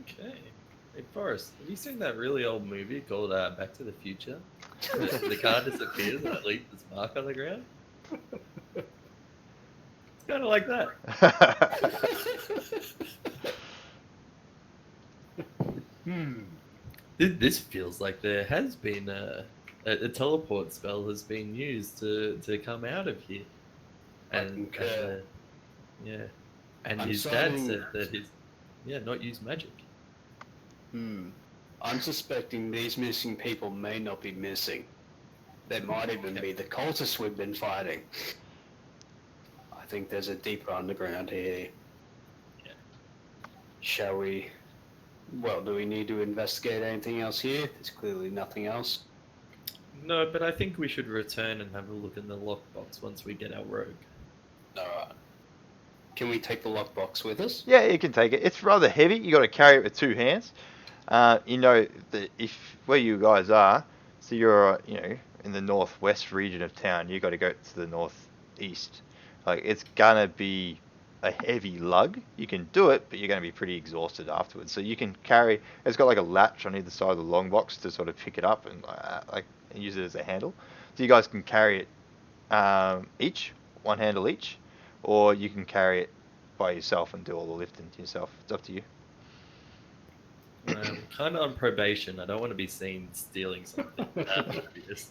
Okay. Hey, Forrest, have you seen that really old movie called Back to the Future? The car disappears and it leaves this mark on the ground? It's kind of like that. This feels like there has been a teleport spell has been used to come out of here, and concur. yeah, and I'm his dad citing- said that his not use magic. I'm suspecting these missing people may not be missing. They might even be the cultists we've been fighting. I think there's a deeper underground here. Yeah. Shall we? Well, do we need to investigate anything else here? There's clearly nothing else. No, but I think we should return and have a look in the lockbox once we get our rogue. Alright. Can we take the lockbox with us? Yeah, you can take it. It's rather heavy. You got to carry it with two hands. You know that if where you guys are, so you're in the northwest region of town. You got to go to the northeast. Like it's gonna be a heavy lug. You can do it, but you're gonna be pretty exhausted afterwards. So you can carry. It's got like a latch on either side of the long box to sort of pick it up and and use it as a handle. So you guys can carry it each, one handle each, or you can carry it by yourself and do all the lifting yourself. It's up to you. Kind of on probation. I don't want to be seen stealing something that obvious.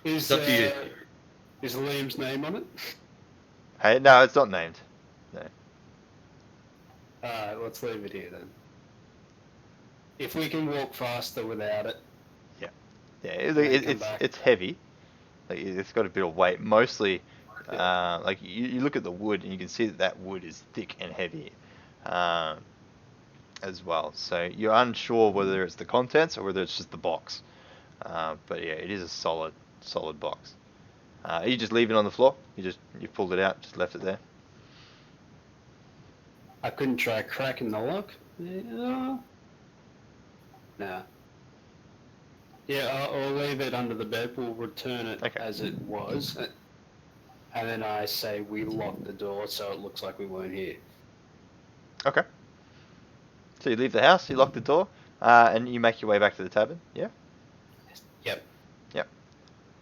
Is, It's up to you. Is Liam's name on it? Hey, no, it's not named. No. Alright, let's leave it here then. If we can walk faster without it. Yeah, And then come back. it's heavy. Like it's got a bit of weight. Mostly, like you look at the wood and you can see that wood is thick and heavy, as well. So you're unsure whether it's the contents or whether it's just the box. But yeah, it is a solid box. Are you just leaving it on the floor? You pulled it out, just left it there. I couldn't try cracking the lock. Yeah. Nah. Yeah, I'll leave it under the bed. We'll return it Okay. as it was. And then I say we lock the door so it looks like we weren't here. Okay. So you leave the house, you lock the door, and you make your way back to the tavern. Yeah. Yep.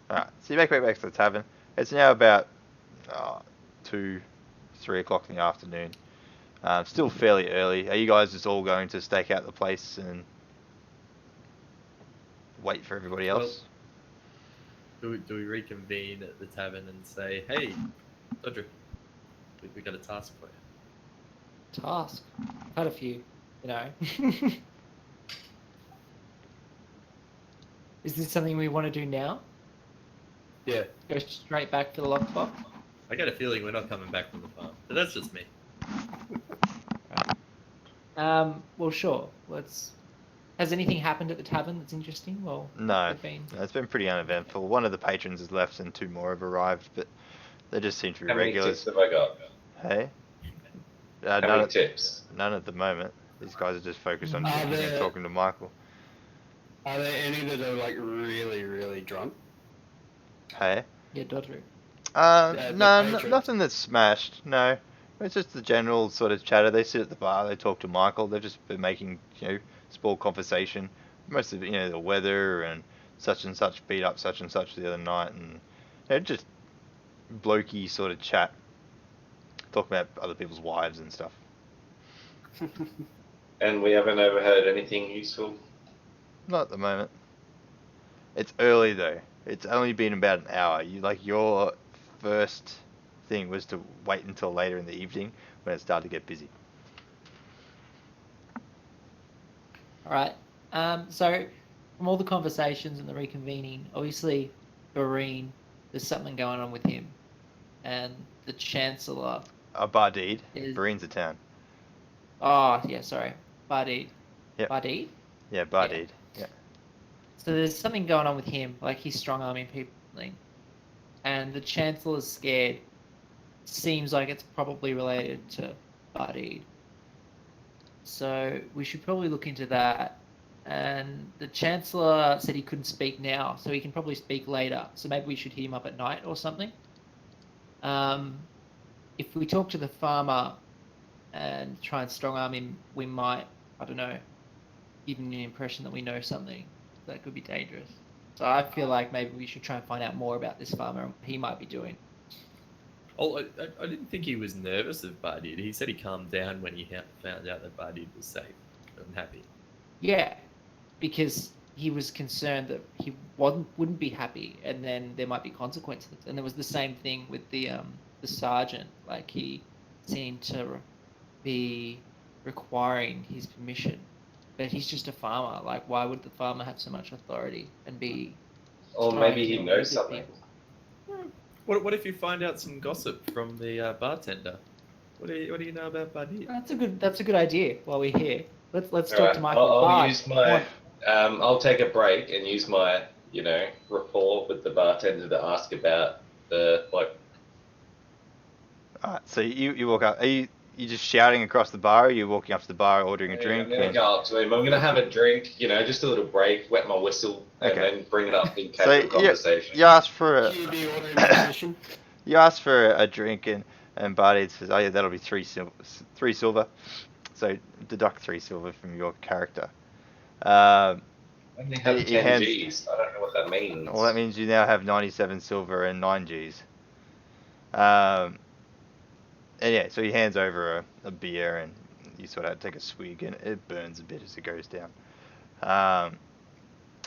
Alright, so you make your way back to the tavern. It's now about 2, 3 o'clock in the afternoon. Still fairly early. Are you guys just all going to stake out the place and wait for everybody else? Do we reconvene at the tavern and say, hey, Dodrick, we got a task for you? Task. I've had a few, Is this something we want to do now? Yeah. Go straight back for the lockbox? I got a feeling we're not coming back from the farm, but that's just me. Well, sure. Has anything happened at the tavern that's interesting? Well, No, they've been... it's been pretty uneventful. One of the patrons has left and 2 more have arrived, but they just seem to be How many regulars. tips have I got? Hey? How many tips? None at the moment. These guys are just focused on Are drinking and there- talking to Michael. Are there any that are like really, really drunk? Hey? Yeah, Dodrick. the No, patrons. nothing that's smashed. No, it's just the general sort of chatter. They sit at the bar, they talk to Michael. They've just been making small conversation. Most of it, the weather and such beat up such and such the other night, and just blokey sort of chat, talking about other people's wives and stuff. And we haven't overheard anything useful? Not at the moment. It's early though. It's only been about an hour. Your first thing was to wait until later in the evening when it started to get busy. Alright. So, from all the conversations and the reconvening, obviously, Berein, there's something going on with him. And the Chancellor... Bardid. Is- Berein's a town. Oh, yeah, sorry. Bardid. Yep. Bardid? Yeah, Bardid. Yeah. So there's something going on with him, like he's strong-arming people. And the Chancellor's scared. Seems like it's probably related to Bardid. So we should probably look into that. And the Chancellor said he couldn't speak now, so he can probably speak later. So maybe we should hit him up at night or something. If we talk to the farmer and try and strong-arm him, we might, I don't know, give him the impression that we know something. That could be dangerous. So I feel like maybe we should try and find out more about this farmer and what he might be doing. Oh, I didn't think he was nervous of Bardid. He said he calmed down when he found out that Bardid was safe and happy. Yeah, because he was concerned that he wouldn't be happy, and then there might be consequences. And there was the same thing with the sergeant. Like he seemed to be requiring his permission, but he's just a farmer. Like, why would the farmer have so much authority and be Or trying maybe to he deal knows with something. people? What if you find out some gossip from the bartender? What do you know about Bardid? That's a good idea. While we're here, let's talk Alright, to Michael. I'll Bard, use come my. on. I'll take a break and use my, rapport with the bartender to ask about the Alright, so you walk up. Are you just shouting across the bar? Or are you walking up to the bar, ordering a drink? I'm gonna and- go up to him. I'm gonna have a drink. Just a little break, wet my whistle, and Okay. then bring it up in So casual conversation. you ask for a QB ordering position. you ask for a drink and Barty says, "Oh yeah, that'll be 3 silver." So deduct 3 silver from your character. I only have he 10 hands- G's. I don't know what that means. Well, that means you now have 97 silver and 9 Gs. And yeah, so he hands over a beer and you sort of take a swig and it burns a bit as it goes down.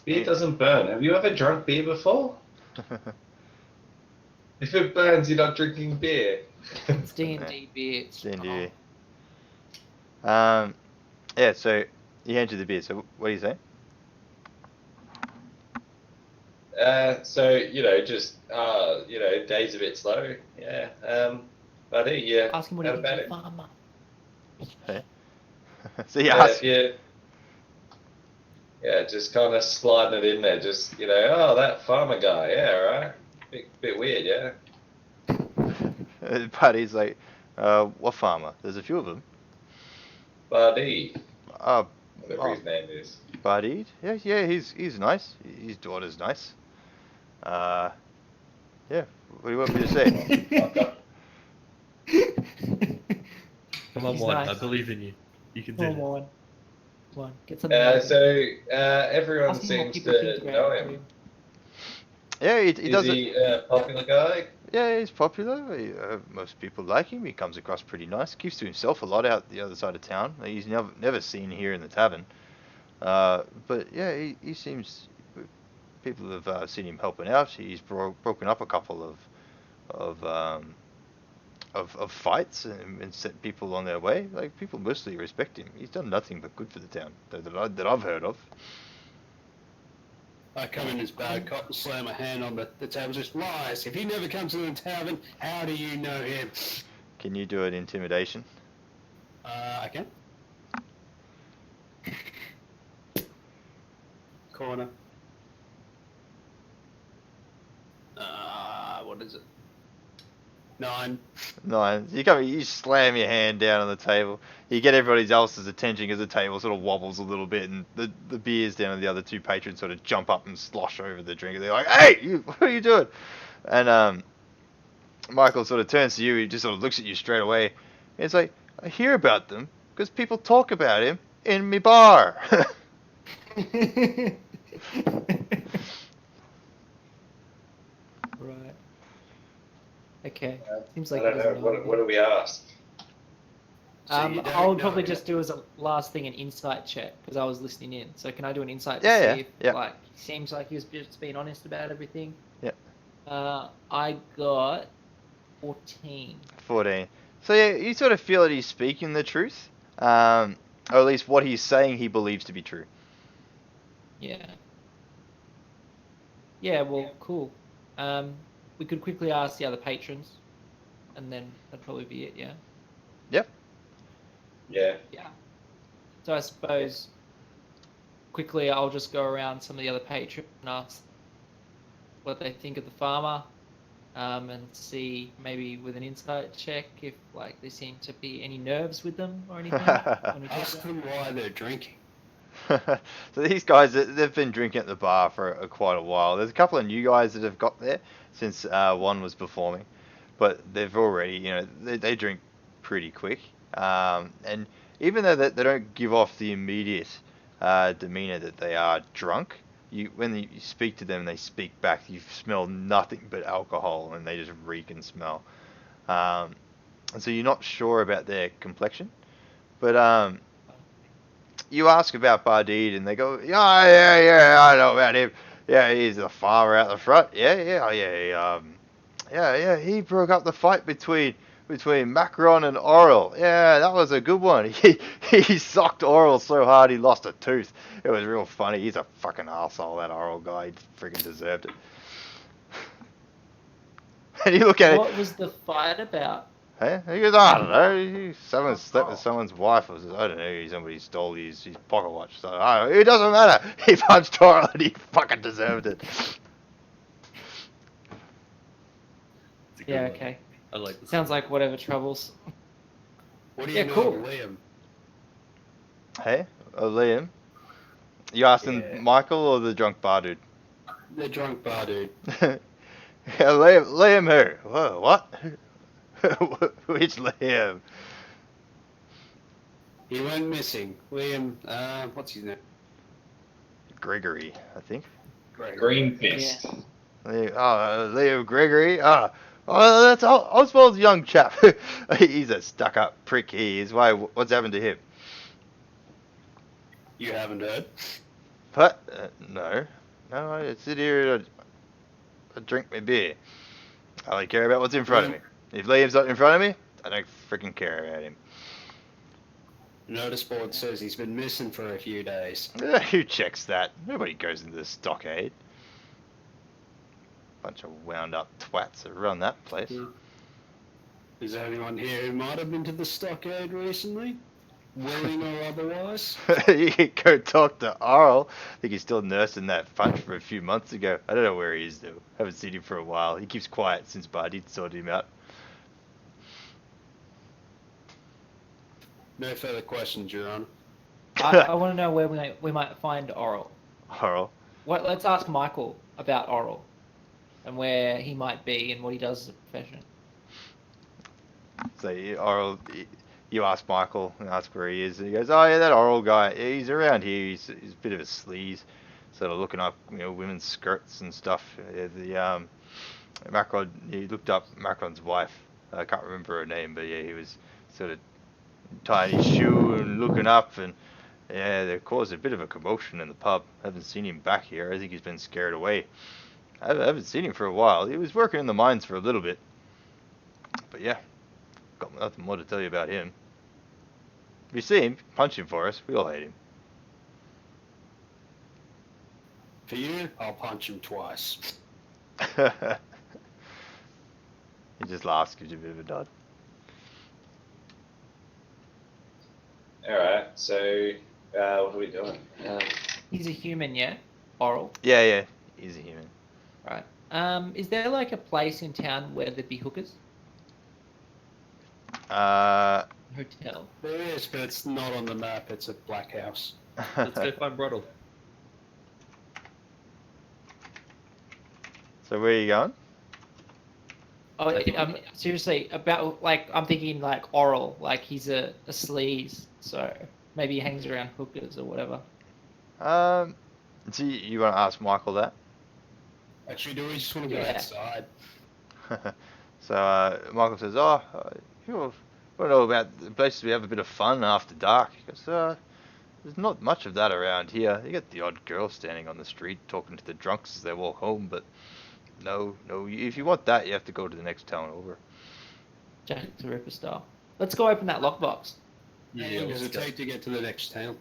Beer doesn't burn. Have you ever drunk beer before? If it burns, you're not drinking beer. It's D&D beer. It's D&D. Yeah, so he hands you the beer. So what do you say? Day's a bit slow. Yeah. Buddy, yeah. Ask him what How he thinks about of it? farmer. So you ask. Just kind of sliding it in there. Just oh, that farmer guy. Yeah, right. Bit weird, yeah. Buddy's like, what farmer? There's a few of them. Buddy, Oh, whatever his name is. Buddy? Yeah, he's nice. His daughter's nice. Yeah. What do you want me to say? Come on, He's Juan. nice. I believe in you. You can do Come it. on, come on, get something. out of him. Everyone Ask him what seems people to think know about him. Yeah, he Is does it. he a popular guy? Yeah, he's popular. Most people like him. He comes across pretty nice. Keeps to himself a lot out the other side of town. He's never seen here in the tavern. But yeah, he seems. People have seen him helping out. He's broken up a couple of fights and set people on their way. Like, people mostly respect him. He's done nothing but good for the town that I've heard of. I come in as bad cop and slam a hand on the table, just lies. If he never comes to the tavern, how do you know him? Can you do an intimidation? I can. Corner. What is it? 9. No, you slam your hand down on the table. You get everybody else's attention as the table sort of wobbles a little bit, and the beers down to the other 2 patrons sort of jump up and slosh over the drink. They're like, "Hey, what are you doing?" And Michael sort of turns to you. He just sort of looks at you straight away. And it's like, "I hear about them because people talk about him in me bar." Right. Okay. Seems I like don't he know. doesn't What do we ask? So you don't I would know probably him. just do as a last thing an insight check because I was listening in. So can I do an insight to Yeah, see if yeah. like he seems like he was just being honest about everything? Yeah. I got 14. 14. So yeah, you sort of feel that he's speaking the truth, or at least what he's saying he believes to be true. Yeah. Yeah. Well, cool. We could quickly ask the other patrons, and then that'd probably be it. Yeah. Yep. Yeah. Yeah. So I suppose quickly I'll just go around some of the other patrons and ask what they think of the farmer, and see maybe with an insight check if like there seem to be any nerves with them or anything. when we talk Ask about- them why they're drinking. So these guys, they've been drinking at the bar for quite a while. There's a couple of new guys that have got there since one was performing, but they've already, they drink pretty quick. And even though they don't give off the immediate demeanor that they are drunk, when you speak to them, they speak back. You smell nothing but alcohol, and they just reek and smell. And so you're not sure about their complexion, but you ask about Bardid, and they go, yeah, I know about him. Yeah, he's the farmer out the front. Yeah, he broke up the fight between Macron and Oral. Yeah, that was a good one. He socked Oral so hard he lost a tooth. It was real funny. He's a fucking asshole, that Oral guy. He freaking deserved it. And you look at What it. was the fight about? Hey, he goes, I don't know. Someone slept with someone's wife. Or I don't know. Somebody stole his pocket watch. So it doesn't matter. He punched Oral and he fucking deserved it. It's a good Yeah, one. okay. I like this. Sounds like whatever troubles. What do you Yeah, know cool. of Liam? Hey, Liam. You asking Yeah. Michael or the drunk bar dude? The drunk bar dude. Yeah, Liam who? Whoa, what? Which Liam? He went missing. Liam, what's his name? Gregory, I think. Greg. Green Fist. Liam Gregory. That's Oswald's young chap. He's a stuck-up prick. He is. Why? What's happened to him? You haven't heard? What? No. I sit here and I drink my beer. I only care about what's in front of me. If Liam's not in front of me, I don't freaking care about him. Notice board says he's been missing for a few days. Who checks that? Nobody goes into the stockade. Bunch of wound-up twats that run that place. Is there anyone here who might have been to the stockade recently? Willing or otherwise? You can go talk to Arl. I think he's still nursing that punch from a few months ago. I don't know where he is though. Haven't seen him for a while. He keeps quiet since Bardi sorted him out. No further questions, Your Honor. I want to know where we might find Oral. Arl. Let's ask Michael about Oral and where he might be and what he does as a profession. So Arl, you ask Michael and ask where he is. And he goes, "Oh yeah, that Arl guy. He's around here. He's a bit of a sleaze, sort of looking up, women's skirts and stuff. Macron. He looked up Macron's wife. I can't remember her name, but yeah, he was sort of tying his shoe and looking up, and yeah, they caused a bit of a commotion in the pub. Haven't seen him back here. I think he's been scared away. I haven't seen him for a while. He was working in the mines for a little bit, but yeah, got nothing more to tell you about him. If you see him, punch him for us. We all hate him." For you, I'll punch him twice. He just laughs, gives you a bit of a nod. Alright, so what are we doing? He's a human, yeah? Oral. Yeah, he's a human. Right. Is there like a place in town where there'd be hookers? Hotel. There is, but it's not on the map. It's a black house. Let's go find Broddle. So where are you going? Oh, seriously, I'm thinking like Oral, like he's a sleaze, so maybe he hangs around hookers or whatever. So you want to ask Michael that? Actually, do we just want to go Yeah. outside? So Michael says, you want to know about the places we have a bit of fun after dark? He goes, there's not much of that around here. You get the odd girl standing on the street talking to the drunks as they walk home, but no, if you want that, you have to go to the next town over. Jack the Ripper style. Let's go open that lockbox. How long does it take to get to the next town?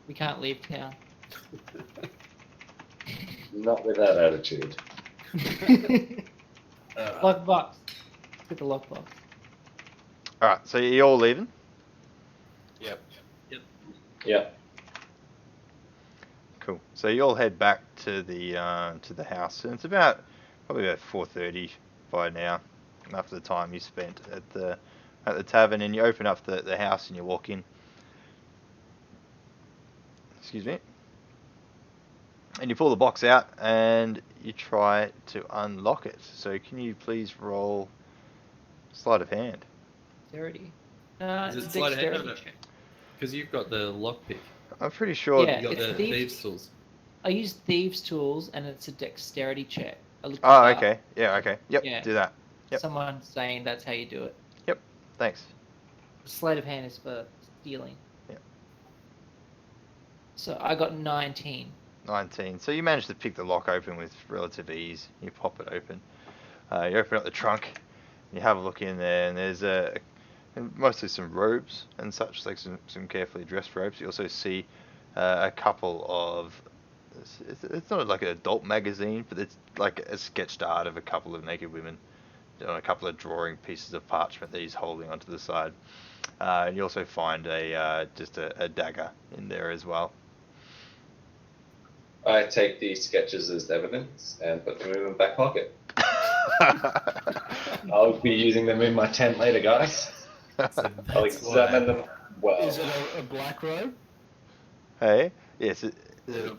We can't leave town. Not with that attitude. Lockbox. Let's get the lockbox. Alright, so you're all leaving? Yep. Yep. Cool. So you all head back to the house, and it's probably about 4:30 by now, after the time you spent at the tavern, and you open up the house and you walk in. Excuse me. And you pull the box out and you try to unlock it. So can you please roll sleight of hand? Dexterity. Is It's it a sleight of hand or dexterity no? check. Because you've got the lockpick. I'm pretty sure. Yeah. You got it's the thieves- thieves tools. I used thieves' tools, and it's a dexterity check. I looked Oh, that up. okay. Yeah, okay. Yep, Yeah. do that. Yep. Someone saying that's how you do it. Yep, thanks. Sleight of hand is for stealing. Yep. So I got 19. 19. So you managed to pick the lock open with relative ease. You pop it open. You open up the trunk. You have a look in there, and there's mostly some robes and such, like some carefully dressed robes. You also see a couple of. It's not like an adult magazine, but it's like a sketched art of a couple of naked women on a couple of drawing pieces of parchment that he's holding onto the side. And you also find just a dagger in there as well. I take these sketches as evidence and put them in my back pocket. I'll be using them in my tent later, guys. So I'll that's examine why. them well. Is it a black robe? Hey, yes. Is it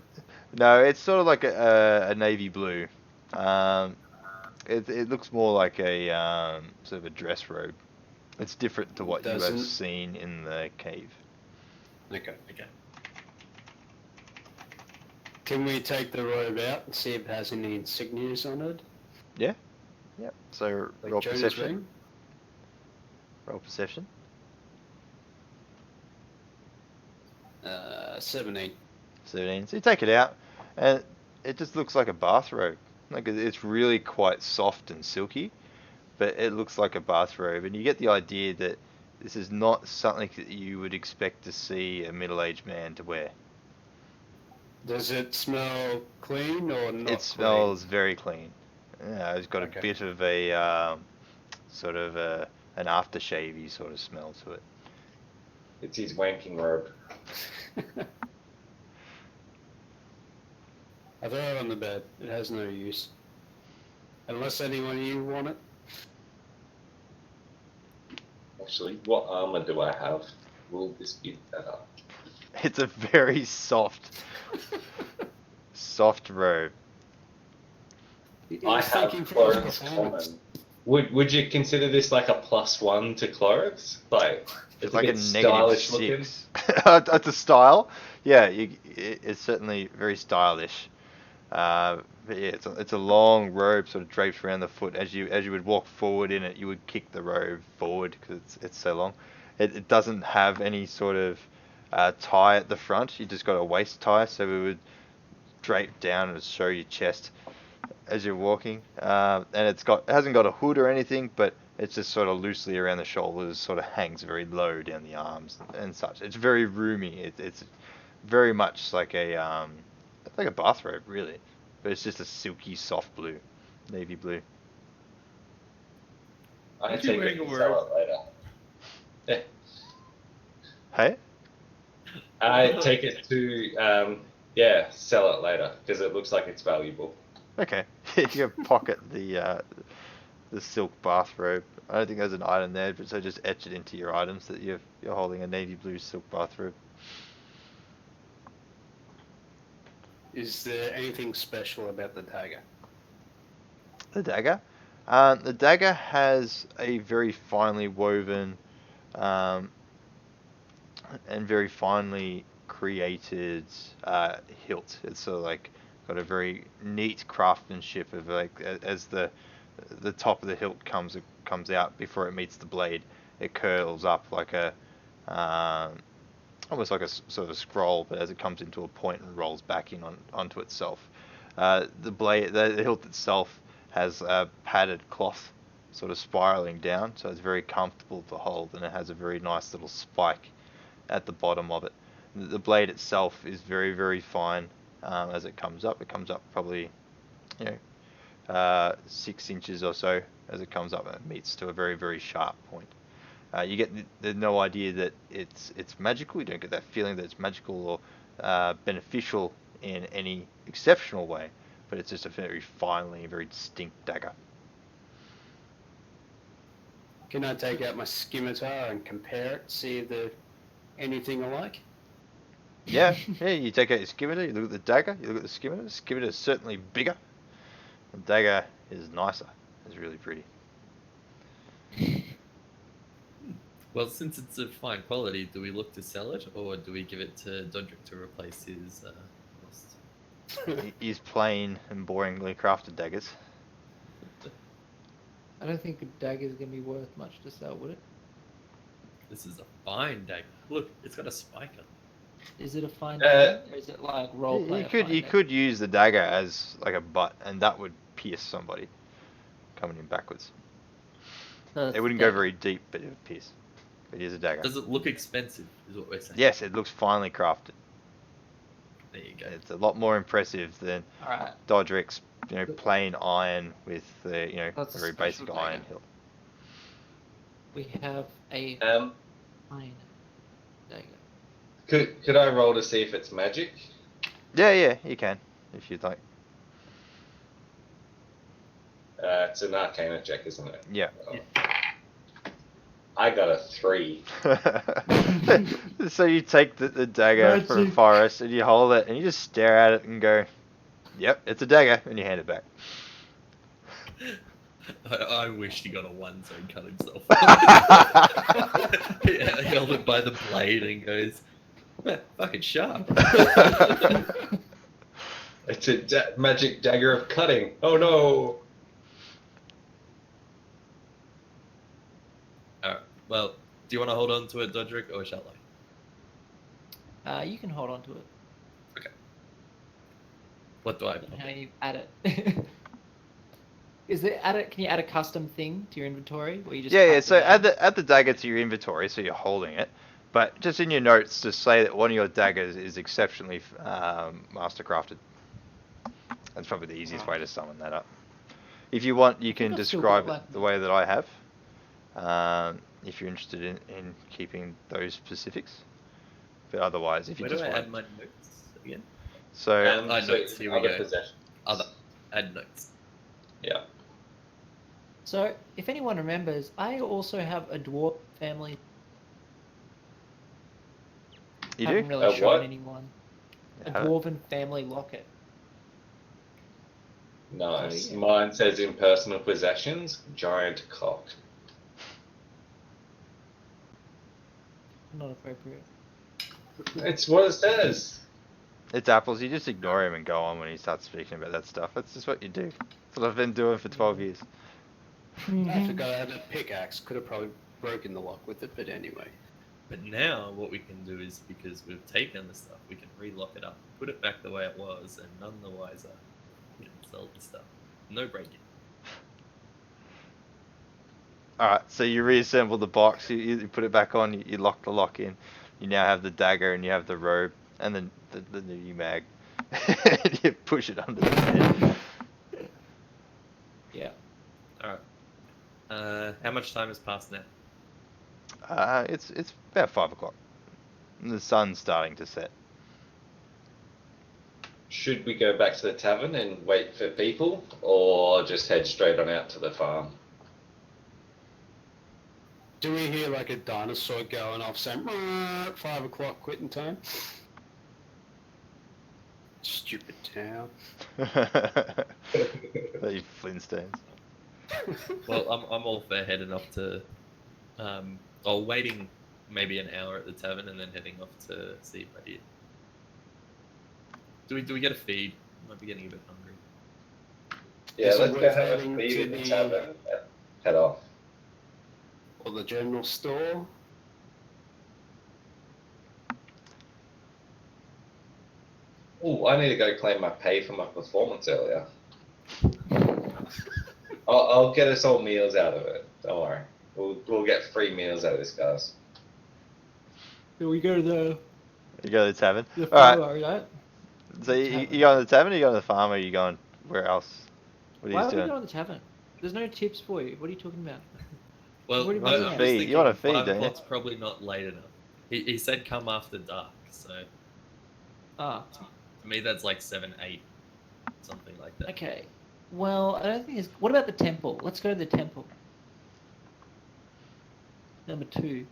No, it's sort of like a navy blue. It looks more like a sort of a dress robe. It's different to what you have Doesn't- seen in the cave. Okay. Okay. Can we take the robe out and see if it has any insignias on it? Yeah. Yep. So Like roll Jonah's perception. ring? Roll perception. 17. 17. So you take it out, and it just looks like a bathrobe. Like it's really quite soft and silky, but it looks like a bathrobe, and you get the idea that this is not something that you would expect to see a middle-aged man to wear. Does it smell clean or not? It smells very clean. Yeah, it's got Okay. a bit of a sort of an aftershave-y sort of smell to it. It's his wanking robe. Clean? I throw it on the bed. It has no use. Unless anyone of you want it. Actually, what armor do I have? Will this be better? It's a very soft robe. I He's have thinking for his clothes performance. common. Would you consider this like a +1 to clothes? Like it's like a a bit negative stylish looking. 6. It's a style. Yeah, it's certainly very stylish. But yeah, it's a long robe sort of draped around the foot. As you would walk forward in it, you would kick the robe forward because it's so long. It doesn't have any sort of tie at the front. You just got a waist tie, so it would drape down and show your chest as you're walking. And it hasn't got a hood or anything, but it's just sort of loosely around the shoulders, sort of hangs very low down the arms and such. It's very roomy. It's very much like a bathrobe, really, but it's just a silky, soft blue, navy blue. I Aren't you take wearing it a and sell robe? it later. Yeah. Hey, I take it to sell it later because it looks like it's valuable. okay, you pocket the silk bathrobe. I don't think there's an item there, but so just etch it into your items that you're holding a navy blue silk bathrobe. Is there anything special about the dagger? The dagger. The dagger has a very finely woven and very finely created hilt. It's sort of like got a very neat craftsmanship of like as the top of the hilt comes out before it meets the blade, it curls up like a almost like a sort of a scroll, but as it comes into a point and rolls back onto itself. The hilt itself has a padded cloth sort of spiraling down, so it's very comfortable to hold, and it has a very nice little spike at the bottom of it. The blade itself is very, very fine as it comes up. It comes up probably, 6 inches or so as it comes up, and it meets to a very, very sharp point. You get no idea that it's magical. You don't get that feeling that it's magical or beneficial in any exceptional way, but it's just a very finely, very distinct dagger. Can I take out my scimitar and compare it, see if there's anything alike? Yeah, you take out your scimitar, you look at the dagger, you look at the scimitar. The scimitar is certainly bigger. The dagger is nicer. It's really pretty. Well, since it's of fine quality, do we look to sell it, or do we give it to Dodrick to replace his lost? Use plain and boringly crafted daggers. I don't think a dagger is going to be worth much to sell, would it? This is a fine dagger. Look, it's got a spike on it. Is it a fine dagger, or is it like You roleplay? you could use the dagger as like a butt, and that would pierce somebody coming in backwards. It wouldn't go very deep, but it would pierce. It is a dagger. Does it look expensive? Is what we're saying. Yes, it looks finely crafted. There you go. It's a lot more impressive than All right. Dodrick's, plain iron with the, That's a very special basic iron dagger. hilt. We have a fine dagger. Could I roll to see if it's magic? Yeah, you can, if you'd like. It's an Arcana check, isn't it? Yeah. Oh. I got a 3. So you take the dagger from the Magic. forest and you hold it and you just stare at it and go, "Yep, it's a dagger," and you hand it back. I wish he got a 1 so he cut himself. Yeah, he held it by the blade and goes, fucking sharp. It's a magic dagger of cutting. Oh no! Alright, well, do you want to hold on to it, Dodrick, or shall I? You can hold on to it. What do I And how you add it? Is it add it? Can you add a custom thing to your inventory where you just? Yeah. cut So the name? add the dagger to your inventory, so you're holding it. But just in your notes, just say that one of your daggers is exceptionally mastercrafted. That's probably the easiest way to summon that up. If you want, you can I've still describe got, it like- the way that I have. If you're interested in keeping those specifics. But otherwise, if you Where do just I want, add my notes again? so notes, here we other go. possessions. Add notes. Yeah. So, if anyone remembers, I also have a dwarf family. you Haven't do. really A shown what? anyone. A Have it. dwarven family locket. Nice. Oh, yeah. Mine says in personal possessions, giant cock. Not appropriate. It's what it says. It's apples. You just ignore him and go on when he starts speaking about that stuff. That's just what you do. That's what I've been doing for 12 years. I forgot I had a pickaxe. Could have probably broken the lock with it, but anyway. But now what we can do is, because we've taken the stuff, we can relock it up, put it back the way it was, and none the wiser. We can sell the stuff. No breaking. Alright, so you reassemble the box, you put it back on, you lock the lock in. You now have the dagger and you have the robe and then the new mag. You push it under the bed. Yeah. Alright. How much time has passed now? It's about 5 o'clock. And the sun's starting to set. Should we go back to the tavern and wait for people, or just head straight on out to the farm? Do we hear like a dinosaur going off saying, 5 o'clock quitting time? Stupid town. These Flintstones. Well, I'm all for heading off to, or waiting maybe an hour at the tavern and then heading off to see my deer. Do we get a feed? Might be getting a bit hungry. Yeah, Is it let's go worth have a heading feed to in the the- tavern and head off. Or the general store? Oh, I need to go claim my pay for my performance earlier. I'll get us all meals out of it. Don't worry. We'll get free meals out of this, guys. So we go to You go to the tavern? the Alright, farm, right? so you go to the tavern or you go to the farm or you going where else? What are Why you would we doing? go to the tavern? There's no tips for you. What are you talking about? Well, What do you I mean? was You thinking feed- you want a feed, 5 don't you? o'clock's probably not late enough. He said come after dark, so Ah, to me that's like 7, 8, something like that. okay. Well, I don't think it's. What about the temple? Let's go to the temple. Number 2.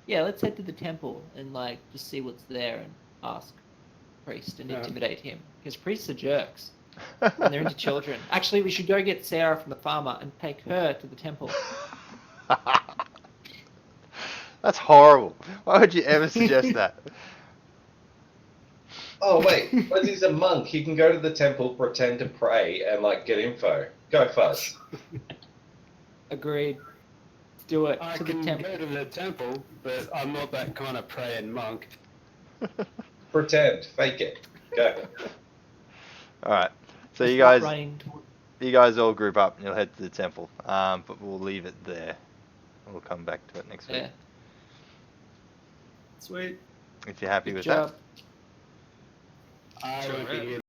Yeah, let's head to the temple and like just see what's there and ask priest and Yeah. intimidate him because priests are jerks and they're into children. Actually, we should go get Sarah from the farmer and take her to the temple. That's horrible. Why would you ever suggest that? Oh wait, Fuzzy's a monk. He can go to the temple, pretend to pray, and like get info. Go Fuzz. Agreed. Do it I to the can temple. go to the temple, but I'm not that kind of praying monk. Pretend. Fake it. Go. All right. So Just you start guys, running toward- you guys all group up and you'll head to the temple. But we'll leave it there. We'll come back to it next week. Yeah. Sweet. If you're happy Good with job. that. I Sure won't be am. here